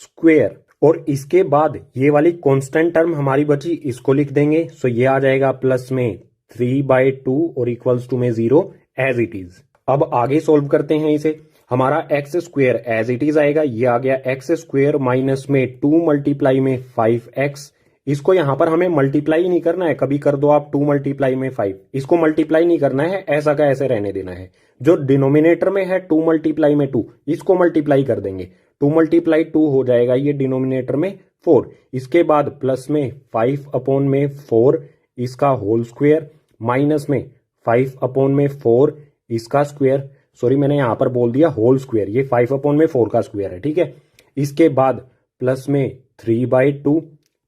स्क्वायर, और इसके बाद ये वाली कांस्टेंट टर्म हमारी बची, इसको लिख देंगे। सो ये आ जाएगा प्लस में 3/2 और इक्वल्स टू में 0 एज इट इज। अब आगे सोल्व करते हैं इसे। हमारा x square as it is आएगा, ये आ गया एक्स स्क्वेयर माइनस में 2 मल्टीप्लाई में 5x। इसको यहां पर हमें मल्टीप्लाई नहीं करना है, कभी कर दो आप 2 मल्टीप्लाई में 5, इसको मल्टीप्लाई नहीं करना है, ऐसा का ऐसे रहने देना है। जो डिनोमिनेटर में है 2 मल्टीप्लाई में 2, इसको मल्टीप्लाई कर देंगे, 2 मल्टीप्लाई 2 हो जाएगा ये डिनोमिनेटर में 4। इसके बाद प्लस में 5 अपॉन में 4 इसका होल स्क्वेयर, माइनस में 5 अपॉन में 4 इसका स्क्वेयर, सॉरी मैंने यहां पर बोल दिया होल स्क्वेयर, ये 5 अपॉन में 4 का स्क्वेयर है, ठीक है। इसके बाद प्लस में 3/2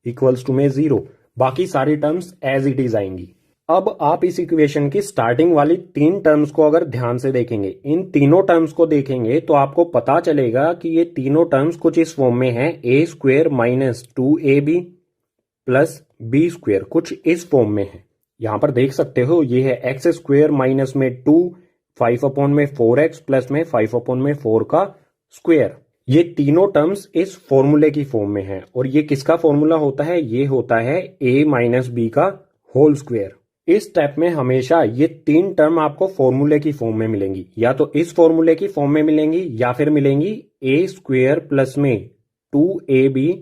इक्वल्स टू में 0। बाकी सारी टर्म्स एज इट इज आएंगी। अब आप इस इक्वेशन की स्टार्टिंग वाली 3 टर्म्स को अगर ध्यान से देखेंगे, इन तीनों टर्म्स को देखेंगे तो आपको पता चलेगा कि ये तीनों टर्म्स कुछ इस फॉर्म में है, a square minus 2ab plus b square, कुछ इस फॉर्म में है। यहां पर देख सकते हो ये है एक्स स्क्वेयर माइनस में 2 5 अपॉन में 4x प्लस में 5 अपॉन में 4 का स्क्वेयर। ये तीनों टर्म्स इस फॉर्मूले की फॉर्म में है, और ये किसका फॉर्मूला होता है, ये होता है a माइनस बी का होल स्क्वेयर। इस स्टेप में हमेशा ये 3 टर्म आपको फॉर्मूले की फॉर्म में मिलेंगी, या तो इस फॉर्मूले की फॉर्म में मिलेंगी या फिर मिलेंगी a स्क्वेयर प्लस में 2ab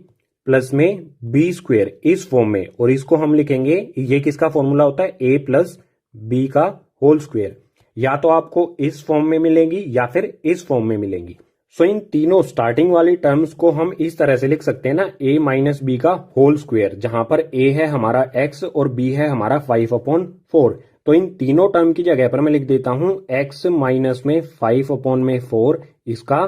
प्लस में b स्क्वेयर इस फॉर्म में, और इसको हम लिखेंगे, ये किसका फॉर्मूला होता है, a प्लस b का होल स्क्वेयर। या तो आपको इस फॉर्म में मिलेंगी या फिर इस फॉर्म में मिलेंगी। सो इन तीनों स्टार्टिंग वाली टर्म्स को हम इस तरह से लिख सकते हैं ना, a माइनस बी का होल स्क्वेयर, जहां पर a है हमारा x और b है हमारा 5/4। तो इन तीनों टर्म की जगह पर मैं लिख देता हूं x माइनस में 5/4 इसका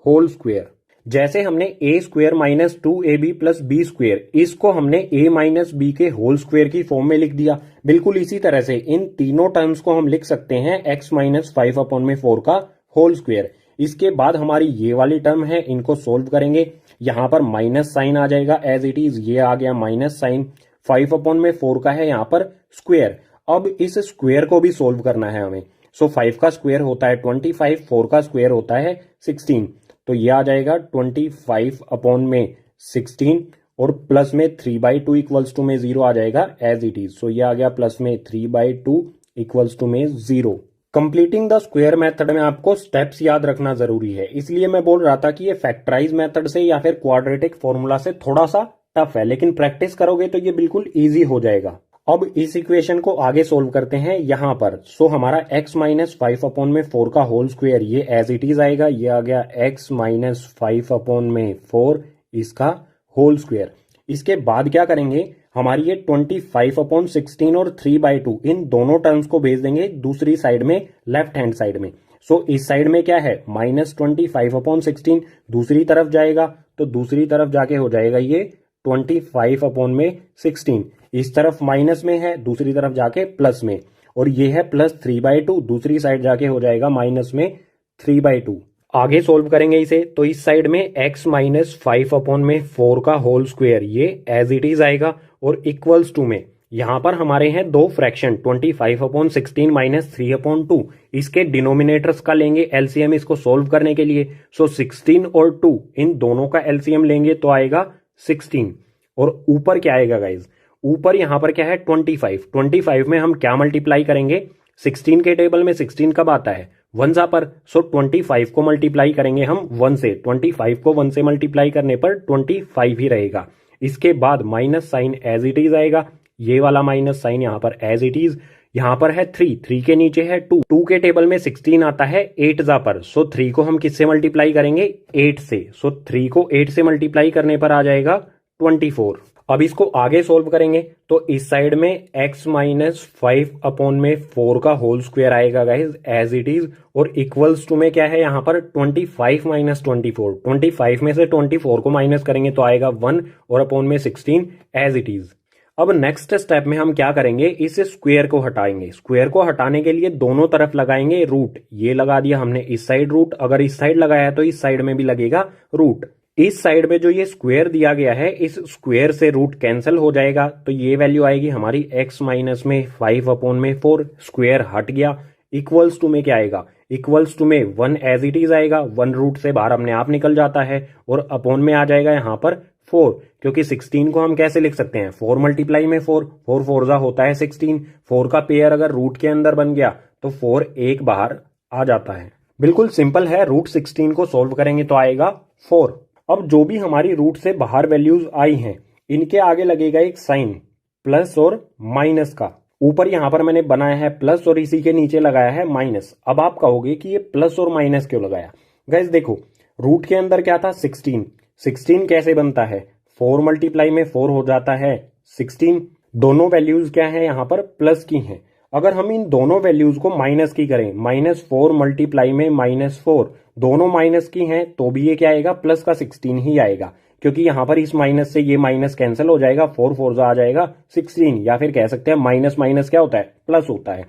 होल स्क्वेयर। जैसे हमने a square minus 2ab plus b square, इसको हमने a माइनस बी के होल स्क्वेयर की फॉर्म में लिख दिया, बिल्कुल इसी तरह से इन तीनों टर्म्स को हम लिख सकते हैं x माइनस 5/4 का होल स्क्वेयर। इसके बाद हमारी ये वाली टर्म है, इनको सोल्व करेंगे, यहां पर माइनस साइन आ जाएगा एज इट इज, ये आ गया माइनस साइन, 5/4 का है यहां पर स्क्वेयर। अब इस स्क्वेयर को भी सोल्व करना है हमें। सो 5 का स्क्वेयर होता है 25, 4 का स्क्वेयर होता है 16, तो ये आ जाएगा 25/16 और प्लस में 3/2 इक्वल्स टू में 0 आ जाएगा एज इट इज। सो ये आ गया प्लस में 3/2 इक्वल्स टू में 0। कंप्लीटिंग द स्क्वायर मेथड में आपको स्टेप्स याद रखना जरूरी है, इसलिए मैं बोल रहा था कि ये फैक्टराइज मेथड से या फिर क्वाड्रेटिक फॉर्मूला से थोड़ा सा टफ है, लेकिन प्रैक्टिस करोगे तो ये बिल्कुल इजी हो जाएगा। अब इस इक्वेशन को आगे सोल्व करते हैं यहां पर। सो हमारा x माइनस 5/4 का होल स्क्वेयर ये एज इट इज आएगा, ये आ गया x माइनस 5/4 इसका होल स्क्वेयर। इसके बाद क्या करेंगे, हमारी ये 25/16 और 3/2 इन दोनों टर्म्स को भेज देंगे दूसरी साइड में, लेफ्ट हैंड साइड में। सो इस साइड में क्या है, माइनस 25/16 दूसरी तरफ जाएगा, तो दूसरी तरफ जाके हो जाएगा ये 25/16। इस तरफ माइनस में है, दूसरी तरफ जाके प्लस में, और ये है प्लस 3/2, दूसरी साइड जाके हो जाएगा माइनस में 3/2। आगे सोल्व करेंगे इसे, तो इस साइड में x माइनस 5/4 का होल स्क्वेयर ये एज इट इज आएगा, और इक्वल्स टू में यहां पर हमारे हैं दो फ्रैक्शन 25/16 माइनस 3/2, इसके डिनोमिनेटर्स का लेंगे एलसीएम इसको सोल्व करने के लिए। सो 16 और 2 इन दोनों का एलसीएम लेंगे तो आएगा 16, और ऊपर क्या आएगा गाइज, ऊपर यहां पर क्या है 25 में हम क्या मल्टीप्लाई करेंगे, 16 के टेबल में 16 कब आता है, 1 पर। सो 25 को मल्टीप्लाई करेंगे हम 1 से, 25 को 1 से मल्टीप्लाई करने पर 25 ही रहेगा। इसके बाद minus sign as it is आएगा, ये वाला माइनस साइन यहां पर एज इट इज, यहां पर है 3 के नीचे है 2 के टेबल में 16 आता है 8 पर। सो 3 को हम किससे मल्टीप्लाई करेंगे, 8 से। सो 3 को 8 से मल्टीप्लाई करने पर आ जाएगा 24। अब इसको आगे सोल्व करेंगे, तो इस साइड में x माइनस 5/4 का होल स्क्वेयर आएगा गाइज एज इट इज, और इक्वल्स टू में क्या है यहाँ पर 25 माइनस 24, 25 में से 24 को माइनस करेंगे तो आएगा 1, और अपॉन में 16 एज इट इज। अब नेक्स्ट स्टेप में हम क्या करेंगे, इस स्क्वेयर को हटाएंगे। स्क्वेयर को हटाने के लिए दोनों तरफ लगाएंगे रूट, ये लगा दिया हमने इस साइड रूट, अगर इस साइड लगाया तो इस साइड में भी लगेगा रूट। इस साइड में जो ये स्क्वायर दिया गया है, इस स्क्वायर से रूट कैंसिल हो जाएगा, तो ये वैल्यू आएगी हमारी x माइनस में 5/4, स्क्वायर हट गया। इक्वल्स टू में क्या आएगा, इक्वल्स टू में 1 एज इट इज आएगा, 1 रूट से बाहर अपने आप निकल जाता है, और अपॉन में आ जाएगा यहाँ पर 4, क्योंकि 16 को हम कैसे लिख सकते हैं, 4 मल्टीप्लाई में 4, 4 4 होता है 16, 4 का पेयर अगर रूट के अंदर बन गया तो 4 एक बाहर आ जाता है। बिल्कुल सिंपल है, रूट 16 को सोल्व करेंगे तो आएगा 4। अब जो भी हमारी रूट से बाहर वैल्यूज आई हैं इनके आगे लगेगा एक साइन प्लस और माइनस का। ऊपर यहां पर मैंने बनाया है प्लस और इसी के नीचे लगाया है माइनस। अब आप कहोगे कि ये प्लस और माइनस क्यों लगाया। गाइस देखो, रूट के अंदर क्या था 16। 16 कैसे बनता है, 4 मल्टीप्लाई में 4 हो जाता है 16। दोनों वैल्यूज क्या है यहाँ पर प्लस की हैं। अगर हम इन दोनों वैल्यूज को माइनस की करें, -4 मल्टीप्लाई में -4, दोनों माइनस की हैं तो भी ये क्या आएगा, प्लस का 16 ही आएगा, क्योंकि यहां पर इस माइनस से ये माइनस कैंसिल हो जाएगा, 4 4 आ जाएगा 16, या फिर कह सकते हैं माइनस माइनस क्या होता है, प्लस होता है।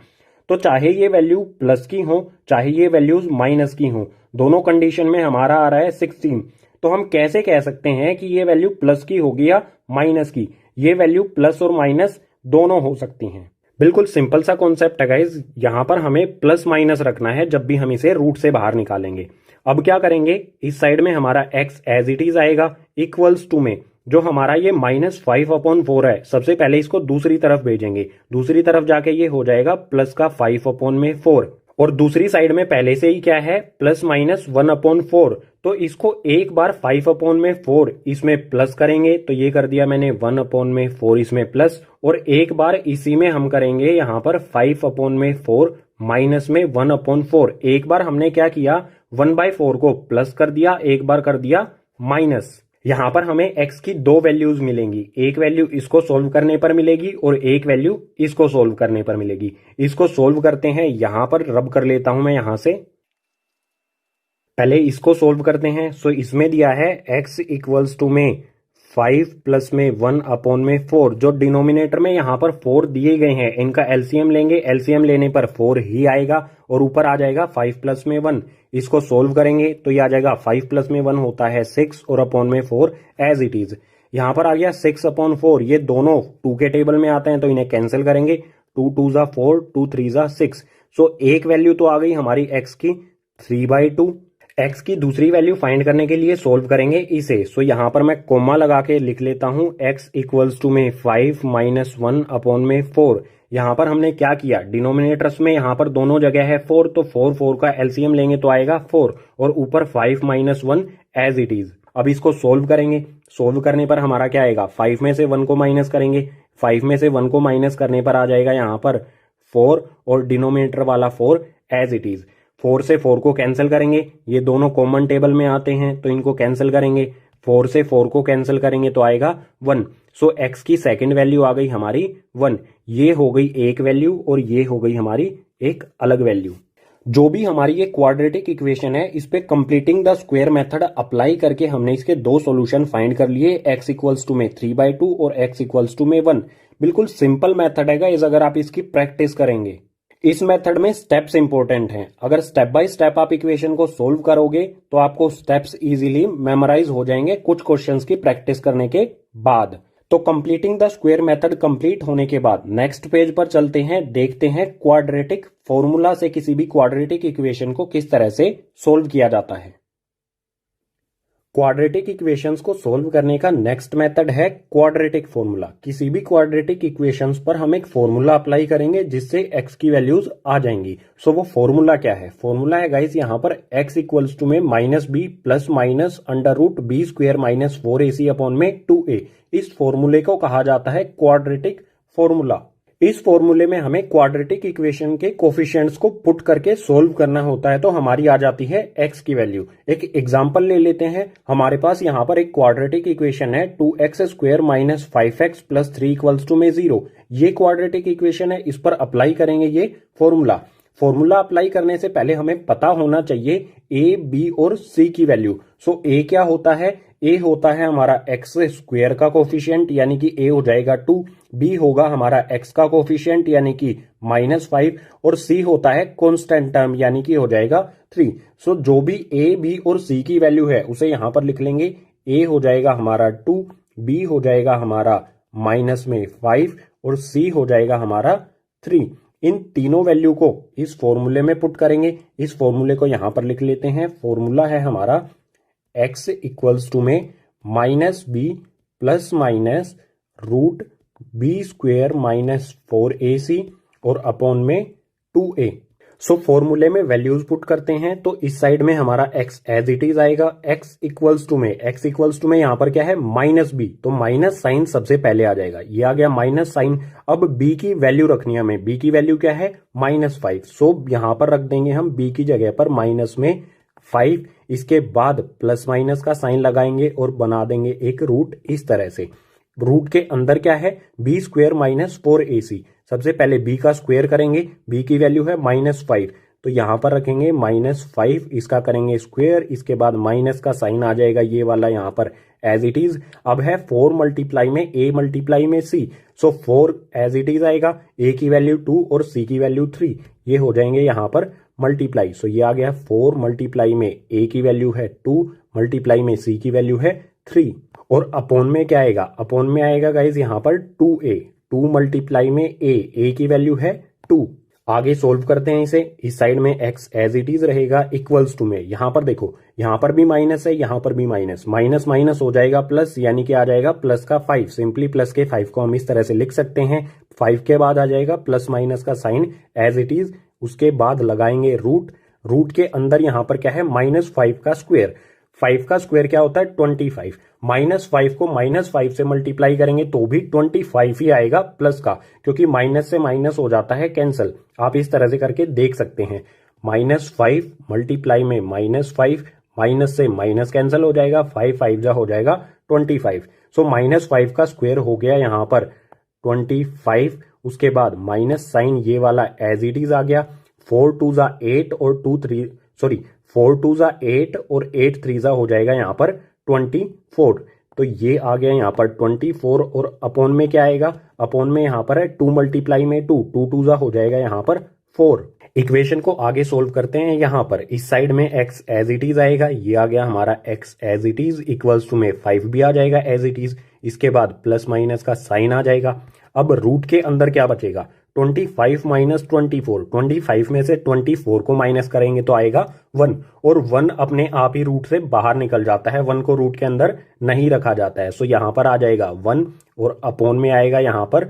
तो चाहे ये वैल्यू प्लस की हो चाहे ये वैल्यूज माइनस की हो, दोनों कंडीशन में हमारा आ रहा है 16। तो हम कैसे कह सकते हैं कि ये वैल्यू प्लस की होगी या माइनस की। ये वैल्यू प्लस और माइनस दोनों हो सकती हैं। बिल्कुल सिंपल सा कॉन्सेप्ट है गाइज, यहां पर हमें प्लस माइनस रखना है जब भी हम इसे रूट से बाहर निकालेंगे। अब क्या करेंगे, इस साइड में हमारा x एज इट इज आएगा, इक्वल्स टू में जो हमारा ये -5/4 है, सबसे पहले इसको दूसरी तरफ भेजेंगे, दूसरी तरफ जाके ये हो जाएगा प्लस का 5/4, और दूसरी साइड में पहले से ही क्या है +-1/4। तो इसको एक बार 5/4 इसमें प्लस करेंगे तो ये कर दिया मैंने 1/4 इसमें प्लस, और एक बार इसी में हम करेंगे यहां पर 5/4 माइनस में 1/4। एक बार हमने क्या किया 1/4 को प्लस कर दिया, एक बार कर दिया माइनस। यहां पर हमें x की दो वैल्यूज मिलेंगी, एक वैल्यू इसको सोल्व करने पर मिलेगी और एक वैल्यू इसको सोल्व करने पर मिलेगी। इसको सोल्व करते हैं, यहां पर रब कर लेता हूं मैं यहां से, पहले इसको सोल्व करते हैं। सो इसमें दिया है x इक्वल्स टू में 5 प्लस में 1/4, जो डिनोमिनेटर में यहां पर 4 दिए गए हैं इनका एलसीएम लेंगे, एलसीएम लेने पर 4 ही आएगा और ऊपर आ जाएगा 5 प्लस में 1। इसको सोल्व करेंगे तो ये आ जाएगा 5 प्लस में 1 होता है 6 और अपॉन में 4 एज इट इज। यहां पर आ गया 6/4, ये दोनों 2 के टेबल में आते हैं तो इन्हें कैंसिल करेंगे, 2 2 ज़ा 4, 2 3 ज़ा 6। सो एक वैल्यू तो आ गई हमारी x की 3/2। x की दूसरी वैल्यू फाइंड करने के लिए सोल्व करेंगे इसे। सो यहां पर मैं कोमा लगा के लिख लेता हूं x इक्वल्स टू में 5 - 1/4। यहां पर हमने क्या किया, डिनोमिनेटर्स में यहां पर दोनों जगह है 4, तो 4 का एलसीएम लेंगे तो आएगा 4, और ऊपर 5 - 1 एज इट इज। अब इसको सोल्व करेंगे, सोल्व करने पर हमारा क्या आएगा, 5 में से 1 को माइनस करेंगे, 5 में से 1 को माइनस करने पर आ जाएगा यहां पर 4 और डिनोमिनेटर वाला 4 एज इट इज। 4 से 4 को कैंसिल करेंगे, ये दोनों कॉमन टेबल में आते हैं तो इनको कैंसिल करेंगे, 4 से 4 को कैंसिल करेंगे तो आएगा 1। सो x की सेकंड वैल्यू आ गई हमारी 1। ये हो गई एक वैल्यू और ये हो गई हमारी एक अलग वैल्यू। जो भी हमारी ये क्वाड्रेटिक इक्वेशन है इस पे completing the square method apply करके हमने इसके दो सॉल्यूशन फाइंड कर लिए, x इक्वल्स टू में 3/2 और x इक्वल्स टू में 1। बिल्कुल सिंपल मेथड है गाइस, अगर आप इसकी प्रैक्टिस करेंगे। इस मेथड में स्टेप्स इंपॉर्टेंट हैं, अगर स्टेप बाय स्टेप आप इक्वेशन को सोल्व करोगे तो आपको स्टेप्स इजीली मेमोराइज हो जाएंगे कुछ क्वेश्चंस की प्रैक्टिस करने के बाद। तो completing the square method complete होने के बाद नेक्स्ट पेज पर चलते हैं, देखते हैं क्वाड्रेटिक फॉर्मूला से किसी भी क्वाड्रेटिक इक्वेशन को किस तरह से सोल्व किया जाता है। क्वाड्रेटिक इक्वेशंस को सोल्व करने का नेक्स्ट मेथड है क्वाड्रेटिक फॉर्मूला। किसी भी क्वाड्रेटिक इक्वेशंस पर हम एक फॉर्मूला अप्लाई करेंगे जिससे x की वैल्यूज आ जाएंगी। सो वो फॉर्मूला क्या है, फॉर्मूला है गाइस यहाँ पर x इक्वल्स टू में -b plus minus √b² - 4ac upon में 2a। इस फॉर्मूले को कहा जाता है क्वाड्रेटिक फॉर्मूला। इस फॉर्मूले में हमें क्वाड्रेटिक इक्वेशन के कोफिशिएंट्स को पुट करके सोल्व करना होता है, तो हमारी आ जाती है x की वैल्यू। एक एग्जांपल ले लेते हैं, हमारे पास यहां पर एक क्वाड्रेटिक इक्वेशन है 2x² - 5x + 3 इक्वल्स टू में 0। ये क्वाड्रेटिक इक्वेशन है, इस पर अप्लाई करेंगे ये फॉर्मूला। फॉर्मूला अप्लाई करने से पहले हमें पता होना चाहिए a, b और c की वैल्यू। सो a क्या होता है, a होता है हमारा x² का कोफिशिएंट यानी कि a हो जाएगा 2, b होगा हमारा x का कोफिशिएंट यानी कि -5, और c होता है कांस्टेंट टर्म यानी कि हो जाएगा 3। सो जो भी a, b और c की वैल्यू है उसे यहां पर लिख लेंगे। a हो जाएगा हमारा 2, b हो जाएगा हमारा -5 और c हो जाएगा हमारा 3। इन तीनों वैल्यू को इस फॉर्मूले में पुट करेंगे। इस फॉर्मूले को यहां पर लिख लेते हैं, फॉर्मूला है हमारा x इक्वल्स टू में -b plus minus √b² - 4ac और अपॉन में 2a। सो फॉर्मूले में वैल्यूज पुट करते हैं तो इस साइड में हमारा x एज इट इज आएगा, x इक्वल्स टू में यहाँ पर क्या है माइनस b, तो माइनस साइन सबसे पहले आ जाएगा, ये आ गया माइनस साइन। अब b की वैल्यू रखनी है हमें, b की वैल्यू क्या है -5, सो यहाँ पर रख देंगे हम b की जगह पर माइनस में 5, इसके बाद प्लस माइनस का साइन लगाएंगे और बना देंगे एक रूट इस तरह से। रूट के अंदर क्या है b स्क्वेयर माइनस 4ac, सबसे पहले b का स्क्वेयर करेंगे, b की वैल्यू है -5, तो यहां पर रखेंगे -5, इसका करेंगे स्क्वेयर, इसके बाद माइनस का साइन आ जाएगा ये वाला यहां पर एज इट इज। अब है 4 मल्टीप्लाई में a मल्टीप्लाई में c, so 4 as it is आएगा, a की वैल्यू 2 और c की वैल्यू 3, ये हो जाएंगे यहां पर मल्टीप्लाई, सो ये आ गया 4 मल्टीप्लाई में a की वैल्यू है 2 मल्टीप्लाई में c की वैल्यू है 3, और अपॉन में क्या आएगा, अपॉन में आएगा गाइज यहाँ पर 2a, 2 मल्टीप्लाई में a की वैल्यू है 2। आगे सोल्व करते हैं इसे, इस साइड में x एज इट इज रहेगा इक्वल्स टू में, यहाँ पर देखो यहाँ पर भी माइनस है, यहाँ पर भी माइनस, माइनस माइनस हो जाएगा प्लस, यानी कि आ जाएगा प्लस का 5, सिंपली प्लस के 5 को हम इस तरह से लिख सकते हैं। 5 के बाद आ जाएगा प्लस माइनस का साइन एज इट इज, उसके बाद लगाएंगे रूट, रूट के अंदर यहाँ पर क्या है -5 का स्क्वेयर, 5 का स्क्वेयर क्या होता है 25, -5 को -5 से मल्टीप्लाई करेंगे तो भी 25 ही आएगा प्लस का, क्योंकि माइनस से माइनस हो जाता है कैंसल, आप इस तरह से करके देख सकते हैं। -5 मल्टीप्लाई में -5, माइनस से माइनस कैंसिल हो जाएगा, 5 5 जा हो जाएगा 25, सो -5 का स्क्वेयर हो गया यहाँ पर 25, उसके बाद माइनस साइन ये वाला एज इट इज आ गया, 4 2 जा 8 और 4 2 जा 8 और 8 3 जा हो जाएगा यहाँ पर 24, तो ये आ गया यहाँ पर 24, और अपॉन में क्या आएगा, अपॉन में यहाँ पर है 2 मल्टीप्लाई में 2, 2 2 जा हो जाएगा यहाँ पर 4। इक्वेशन को आगे सोल्व करते हैं, यहाँ पर इस साइड में x एज इट इज आएगा, ये आ गया हमारा x as it is equals to में 5 भी आ जाएगा एज इट इज, इसके बाद प्लस माइनस का साइन आ जाएगा। अब रूट के अंदर क्या बचेगा 25 माइनस 24, 25 में से 24 को माइनस करेंगे तो आएगा 1, और 1 अपने आप ही रूट से बाहर निकल जाता है, 1 को रूट के अंदर नहीं रखा जाता है, सो यहाँ पर आ जाएगा 1 और अपॉन में आएगा यहाँ पर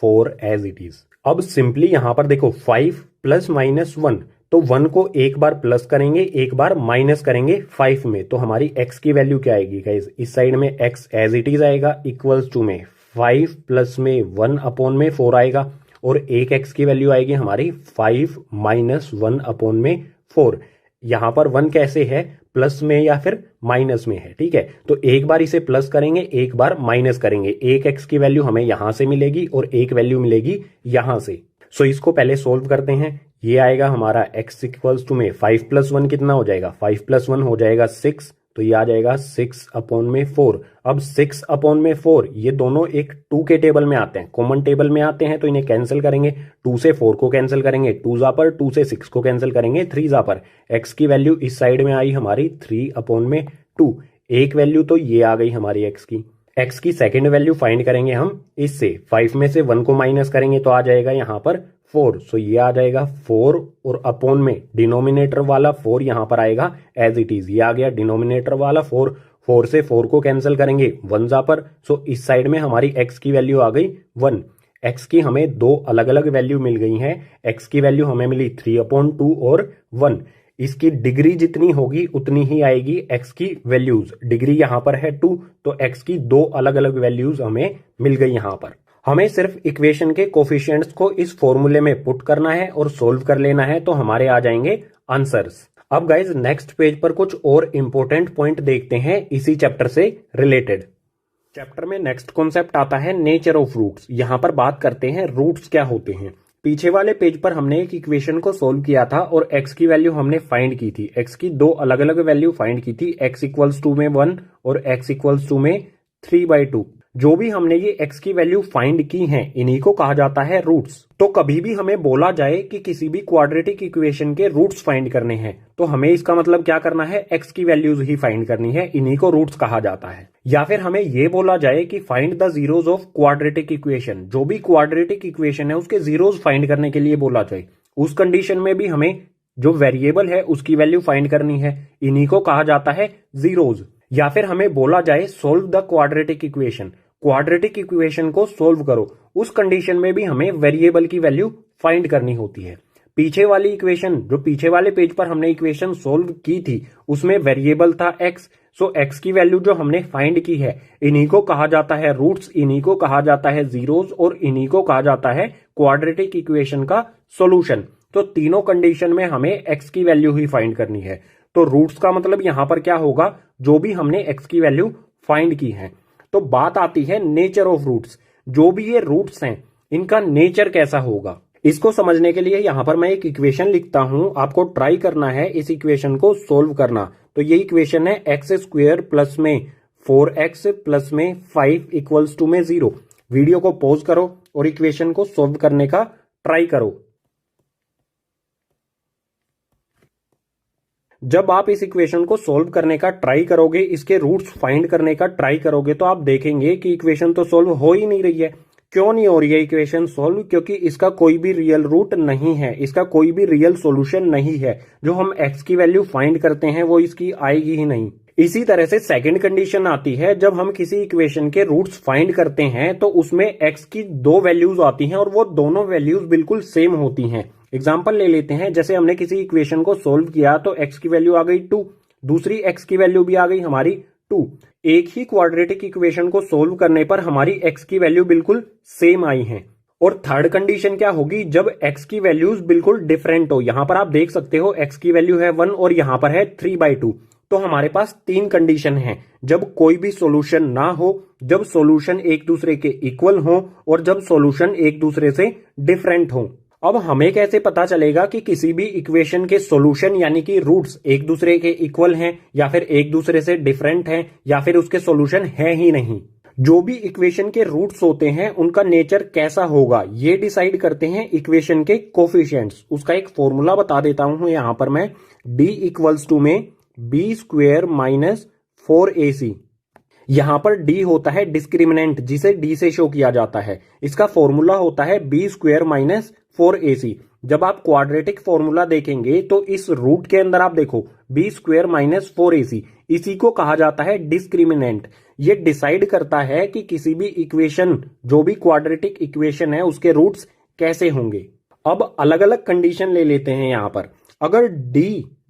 4 एज इट इज। अब सिंपली यहाँ पर देखो 5 प्लस माइनस 1, तो 1 को एक बार प्लस करेंगे एक बार माइनस करेंगे 5 में, तो हमारी x की वैल्यू क्या आएगी गाइज, इस साइड में x एज इट इज आएगा इक्वल्स टू में 5 प्लस में 1 अपॉन में 4 आएगा, और एक x की वैल्यू आएगी हमारी 5 माइनस 1 अपॉन में 4। यहां पर 1 कैसे है, प्लस में या फिर माइनस में है, ठीक है, तो एक बार इसे प्लस करेंगे एक बार माइनस करेंगे, एक x की वैल्यू हमें यहां से मिलेगी और एक वैल्यू मिलेगी यहां से। सो इसको पहले सोल्व करते हैं, ये आएगा हमारा x इक्वल्स टू में 5 प्लस 1 कितना हो जाएगा, 5 प्लस 1 हो जाएगा 6, तो ये आ जाएगा 6 अपॉन में 4। अब 6 अपॉन में 4 ये दोनों एक 2 के टेबल में आते हैं, कॉमन टेबल में आते हैं, तो इन्हें कैंसिल करेंगे, 2 से 4 को कैंसिल करेंगे 2 जा पर, 2 से 6 को कैंसिल करेंगे 3 जा पर। x की वैल्यू इस साइड में आई हमारी 3 अपॉन में 2, एक वैल्यू तो ये आ गई हमारी x की सेकेंड वैल्यू फाइंड करेंगे हम इससे, 5 में से 1 को माइनस करेंगे तो आ जाएगा यहाँ पर 4, सो ये आ जाएगा 4, और अपॉन में डिनोमिनेटर वाला 4 यहाँ पर आएगा एज इट इज, ये आ गया डिनोमिनेटर वाला 4, 4 से 4 को कैंसिल करेंगे 1 जा पर, सो इस साइड में हमारी x की वैल्यू आ गई 1। x की हमें दो अलग अलग वैल्यू मिल गई हैं, x की वैल्यू हमें मिली 3/2 और 1, इसकी डिग्री जितनी होगी उतनी ही आएगी x की वैल्यूज, डिग्री यहाँ पर है 2, तो x की दो अलग अलग वैल्यूज हमें मिल गई यहाँ पर। हमें सिर्फ इक्वेशन के कोफिशिएंट्स को इस फॉर्मूले में पुट करना है और सोल्व कर लेना है, तो हमारे आ जाएंगे आंसर्स। अब गाइज नेक्स्ट पेज पर कुछ और इंपॉर्टेंट पॉइंट देखते हैं इसी चैप्टर से रिलेटेड। चैप्टर में नेक्स्ट कॉन्सेप्ट आता है नेचर ऑफ रूट्स, यहां पर बात करते हैं रूट्स क्या होते हैं। पीछे वाले पेज पर हमने एक इक्वेशन को सोल्व किया था और x की वैल्यू हमने फाइंड की थी, x की दो अलग अलग वैल्यू फाइंड की थी, x इक्वल्स टू में 1 और x इक्वल्स टू में 3/2। जो भी हमने ये x की वैल्यू फाइंड की हैं इन्हीं को कहा जाता है रूट्स। तो कभी भी हमें बोला जाए कि किसी भी क्वाड्रेटिक इक्वेशन के रूट्स फाइंड करने हैं तो हमें इसका मतलब क्या करना है, x की वैल्यूज ही फाइंड करनी है, इन्हीं को रूट्स कहा जाता है। या फिर हमें ये बोला जाए कि find the zeros of quadratic equation, जो भी क्वाड्रेटिक इक्वेशन है उसके जीरोज फाइंड करने के लिए बोला जाए, उस कंडीशन में भी हमें जो वेरिएबल है उसकी वैल्यू फाइंड करनी है, इन्हीं को कहा जाता है जीरोज। या फिर हमें बोला जाए solve the quadratic equation, quadratic equation को सोल्व करो, उस कंडीशन में भी हमें वेरिएबल की वैल्यू फाइंड करनी होती है। पीछे वाली इक्वेशन, जो पीछे वाले पेज पर हमने इक्वेशन सोल्व की थी, उसमें वेरिएबल था एक्स। सो एक्स की वैल्यू जो हमने फाइंड की है, इन्हीं को कहा जाता है रूट्स, इन्हीं को कहा जाता है जीरोस, और इन्हीं को कहा जाता है क्वाड्रेटिक इक्वेशन का सॉल्यूशन। तो तीनों कंडीशन में हमें एक्स की वैल्यू ही फाइंड करनी है। तो रूट्स का मतलब यहां पर क्या होगा, जो भी हमने एक्स की वैल्यू फाइंड की है। तो बात आती है नेचर ऑफ रूट्स। जो भी ये रूट्स हैं, इनका नेचर कैसा होगा, इसको समझने के लिए यहां पर मैं एक इक्वेशन लिखता हूं। आपको ट्राई करना है इस इक्वेशन को सोल्व करना। तो ये इक्वेशन है एक्स स्क्वेयर प्लस में 4x प्लस में 5 इक्वल्स टू में 0। वीडियो को पॉज करो और इक्वेशन को सोल्व करने का ट्राई करो। जब आप इस इक्वेशन को सोल्व करने का ट्राई करोगे, इसके रूट्स फाइंड करने का ट्राई करोगे, तो आप देखेंगे कि इक्वेशन तो सोल्व हो ही नहीं रही है। क्यों नहीं हो रही है इक्वेशन सोल्व? क्योंकि इसका कोई भी रियल रूट नहीं है, इसका कोई भी रियल सॉल्यूशन नहीं है। जो हम एक्स की वैल्यू फाइंड करते हैं वो इसकी आएगी ही नहीं। इसी तरह से सेकंड कंडीशन आती है, जब हम किसी इक्वेशन के रूट्स फाइंड करते हैं तो उसमें एक्स की दो वैल्यूज आती हैं और वो दोनों वैल्यूज बिल्कुल सेम होती हैं। एग्जाम्पल ले लेते हैं, जैसे हमने किसी इक्वेशन को सोल्व किया तो एक्स की वैल्यू आ गई 2, दूसरी एक्स की वैल्यू भी आ गई हमारी 2। एक ही क्वाड्रेटिक इक्वेशन को सोल्व करने पर हमारी एक्स की वैल्यू बिल्कुल सेम आई है। और थर्ड कंडीशन क्या होगी, जब एक्स की वैल्यूज बिल्कुल डिफरेंट हो। यहां पर आप देख सकते हो एक्स की वैल्यू है 1 और यहां पर है 3/2। तो हमारे पास तीन कंडीशन है, जब कोई भी सॉल्यूशन ना हो, जब सॉल्यूशन एक दूसरे के इक्वल हो, और जब सॉल्यूशन एक दूसरे से डिफरेंट हो। अब हमें कैसे पता चलेगा कि किसी भी इक्वेशन के सॉल्यूशन यानी कि रूट्स एक दूसरे के इक्वल हैं, या फिर एक दूसरे से डिफरेंट हैं, या फिर उसके सॉल्यूशन है ही नहीं? जो भी इक्वेशन के रूट्स होते हैं उनका नेचर कैसा होगा, ये डिसाइड करते हैं इक्वेशन के कोफिशिएंट्स। उसका एक फॉर्मूला बता देता हूं यहां पर मैं, d इक्वल्स टू में b² माइनस 4ac। यहां पर d होता है डिस्क्रिमिनेंट, जिसे d से शो किया जाता है। इसका फॉर्मूला होता है b² माइनस 4ac। जब आप क्वाड्रेटिक फॉर्मूला देखेंगे तो इस रूट के अंदर आप देखो b² माइनस 4ac, इसी को कहा जाता है डिस्क्रिमिनेंट। ये डिसाइड करता है कि किसी भी इक्वेशन, जो भी क्वाड्रेटिक इक्वेशन है, उसके रूट्स कैसे होंगे। अब अलग अलग कंडीशन ले लेते हैं यहां पर। अगर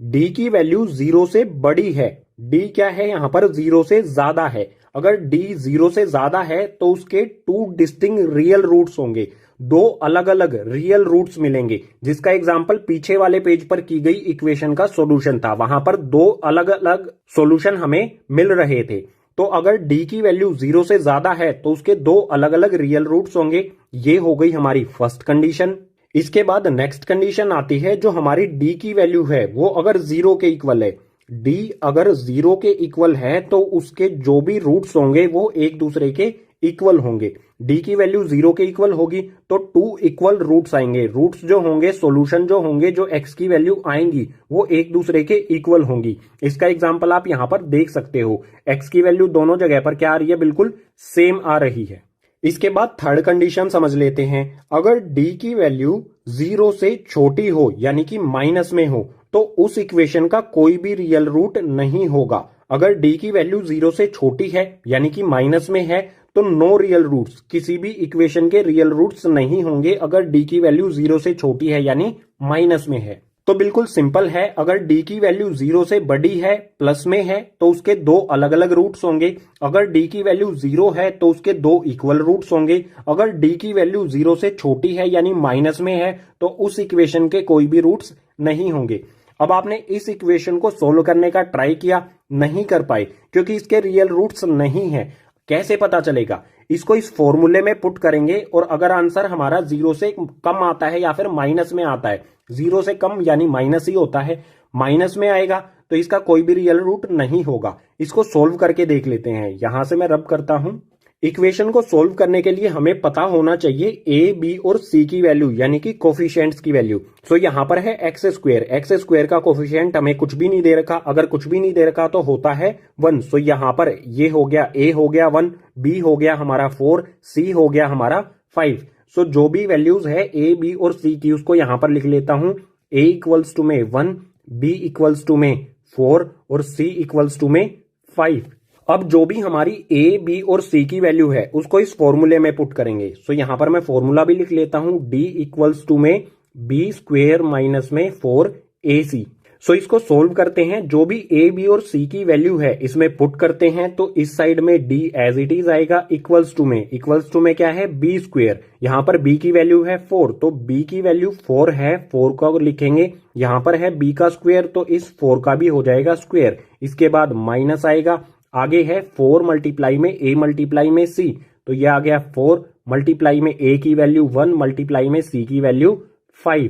d की वैल्यू 0 से बड़ी है, d क्या है यहां पर, 0 से ज्यादा है। अगर d 0 से ज्यादा है तो उसके 2 डिस्टिंक्ट रियल रूट्स होंगे, दो अलग अलग रियल रूट्स मिलेंगे। जिसका एग्जांपल पीछे वाले पेज पर की गई इक्वेशन का सॉल्यूशन था, वहां पर दो अलग अलग सॉल्यूशन हमें मिल रहे थे। तो अगर d की वैल्यू 0 से ज्यादा है तो उसके दो अलग अलग रियल रूट्स होंगे। ये हो गई हमारी फर्स्ट कंडीशन। इसके बाद नेक्स्ट कंडीशन आती है, जो हमारी d की वैल्यू है वो अगर 0 के इक्वल है। d अगर 0 के इक्वल है तो उसके जो भी रूट्स होंगे वो एक दूसरे के इक्वल होंगे। d की वैल्यू 0 के इक्वल होगी तो 2 इक्वल रूट्स आएंगे। रूट्स जो होंगे, सॉल्यूशन जो होंगे, जो x की वैल्यू आएंगी वो एक दूसरे के इक्वल होंगी। इसका एग्जांपल आप यहां पर देख सकते हो, x की वैल्यू दोनों जगह पर क्या आ रही है, बिल्कुल सेम आ रही है। इसके बाद थर्ड कंडीशन समझ लेते हैं। अगर d की वैल्यू 0 से छोटी हो यानी कि माइनस में हो तो उस इक्वेशन का कोई भी रियल रूट नहीं होगा। अगर d की वैल्यू 0 से छोटी है यानी कि माइनस में है तो नो रियल रूट्स, किसी भी इक्वेशन के रियल रूट्स नहीं होंगे अगर d की वैल्यू 0 से छोटी है यानी माइनस में है। तो बिल्कुल सिंपल है, अगर d की वैल्यू 0 से बड़ी है, प्लस में है, तो उसके दो अलग अलग रूट्स होंगे। अगर d की वैल्यू 0 है तो उसके दो इक्वल रूट्स होंगे। अगर d की वैल्यू 0 से छोटी है यानी माइनस में है तो उस इक्वेशन के कोई भी रूट्स नहीं होंगे। अब आपने इस इक्वेशन को सोल्व करने का ट्राई किया, नहीं कर पाए क्योंकि इसके रियल रूट्स नहीं है। कैसे पता चलेगा? इसको इस फॉर्मूले में पुट करेंगे और अगर आंसर हमारा 0 से कम आता है या फिर माइनस में आता है, 0 से कम यानी माइनस ही होता है, माइनस में आएगा तो इसका कोई भी रियल रूट नहीं होगा। इसको सोल्व करके देख लेते हैं। यहां से मैं रब करता हूं। इक्वेशन को सोल्व करने के लिए हमें पता होना चाहिए a, b और c की वैल्यू यानी कि कोफिशिएंट्स की वैल्यू। सो यहां पर है x स्क्वायर का कोफिशिएंट हमें कुछ भी नहीं दे रखा। अगर कुछ भी नहीं दे रखा तो होता है 1। सो यहां पर ये हो गया, a हो गया 1, b हो गया हमारा 4, c हो गया हमारा 5। सो जो भी वैल्यूज है a, b और c की उसको यहां पर लिख लेता हूं। a इक्वल्स टू में 1, b इक्वल्स टू में 4 और c इक्वल्स टू में 5। अब जो भी हमारी a, b और c की वैल्यू है उसको इस फॉर्मूले में पुट करेंगे। सो यहां पर मैं फॉर्मूला भी लिख लेता हूं, d इक्वल्स टू में बी स्क्वेयर माइनस में 4ac। सो इसको सोल्व करते हैं, जो भी ए बी और सी की वैल्यू है इसमें पुट करते हैं, तो इस साइड में डी एज इट इज आएगा, इक्वल्स टू में क्या है बी स्क्वेयर, यहां पर बी की वैल्यू है 4, तो बी की वैल्यू 4 है, 4 को लिखेंगे, यहां पर है बी का स्क्वेयर तो इस 4 का भी हो जाएगा स्क्वेयर। इसके बाद माइनस आएगा, आगे है 4 मल्टीप्लाई में ए मल्टीप्लाई में सी, तो ये आ गया 4 मल्टीप्लाई में ए की वैल्यू 1 मल्टीप्लाई में सी की वैल्यू 5।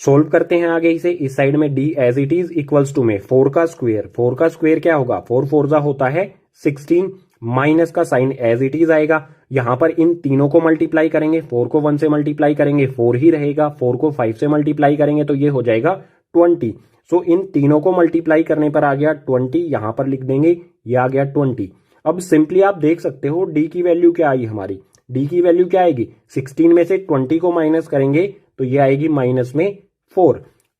सोल्व करते हैं आगे इसे, इस साइड में D as it is equals to में 4 का स्क्वेयर क्या होगा 4 4 जा होता है 16, माइनस का साइन एज इट इज आएगा, यहां पर इन तीनों को मल्टीप्लाई करेंगे, 4 को 1 से मल्टीप्लाई करेंगे 4 ही रहेगा, 4 को 5 से मल्टीप्लाई करेंगे तो ये हो जाएगा 20। सो इन तीनों को मल्टीप्लाई करने पर आ गया 20, यहां पर लिख देंगे ये आ गया 20। अब सिंपली आप देख सकते हो डी की वैल्यू क्या आई हमारी, डी की वैल्यू क्या आएगी, 16 में से 20 को माइनस करेंगे तो ये आएगी माइनस में 4।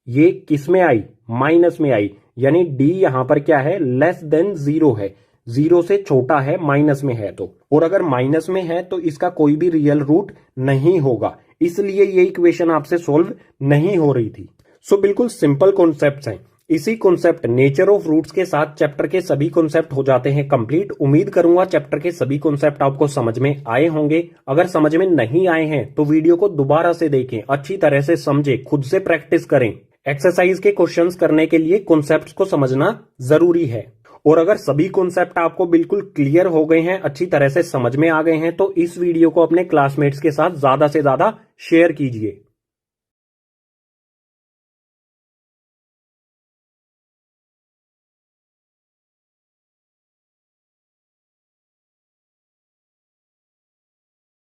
ये किस में आई, माइनस में आई, यानी डी यहां पर क्या है लेस देन 0 है, 0 से छोटा है, माइनस में है तो, और अगर माइनस में है तो इसका कोई भी रियल रूट नहीं होगा, इसलिए ये इक्वेशन आपसे सोल्व नहीं हो रही थी। सो बिल्कुल सिंपल कॉन्सेप्ट्स हैं, इसी कॉन्सेप्ट नेचर ऑफ रूट्स के साथ चैप्टर के सभी कॉन्सेप्ट हो जाते हैं कंप्लीट। उम्मीद करूंगा चैप्टर के सभी कॉन्सेप्ट आपको समझ में आए होंगे। अगर समझ में नहीं आए हैं तो वीडियो को दोबारा से देखें, अच्छी तरह से समझें, खुद से प्रैक्टिस करें। एक्सरसाइज के क्वेश्चंस करने के लिए कॉन्सेप्ट्स को समझना जरूरी है। और अगर सभी कॉन्सेप्ट आपको बिल्कुल क्लियर हो गए हैं, अच्छी तरह से समझ में आ गए हैं, तो इस वीडियो को अपने क्लासमेट्स के साथ ज्यादा से ज्यादा शेयर कीजिए।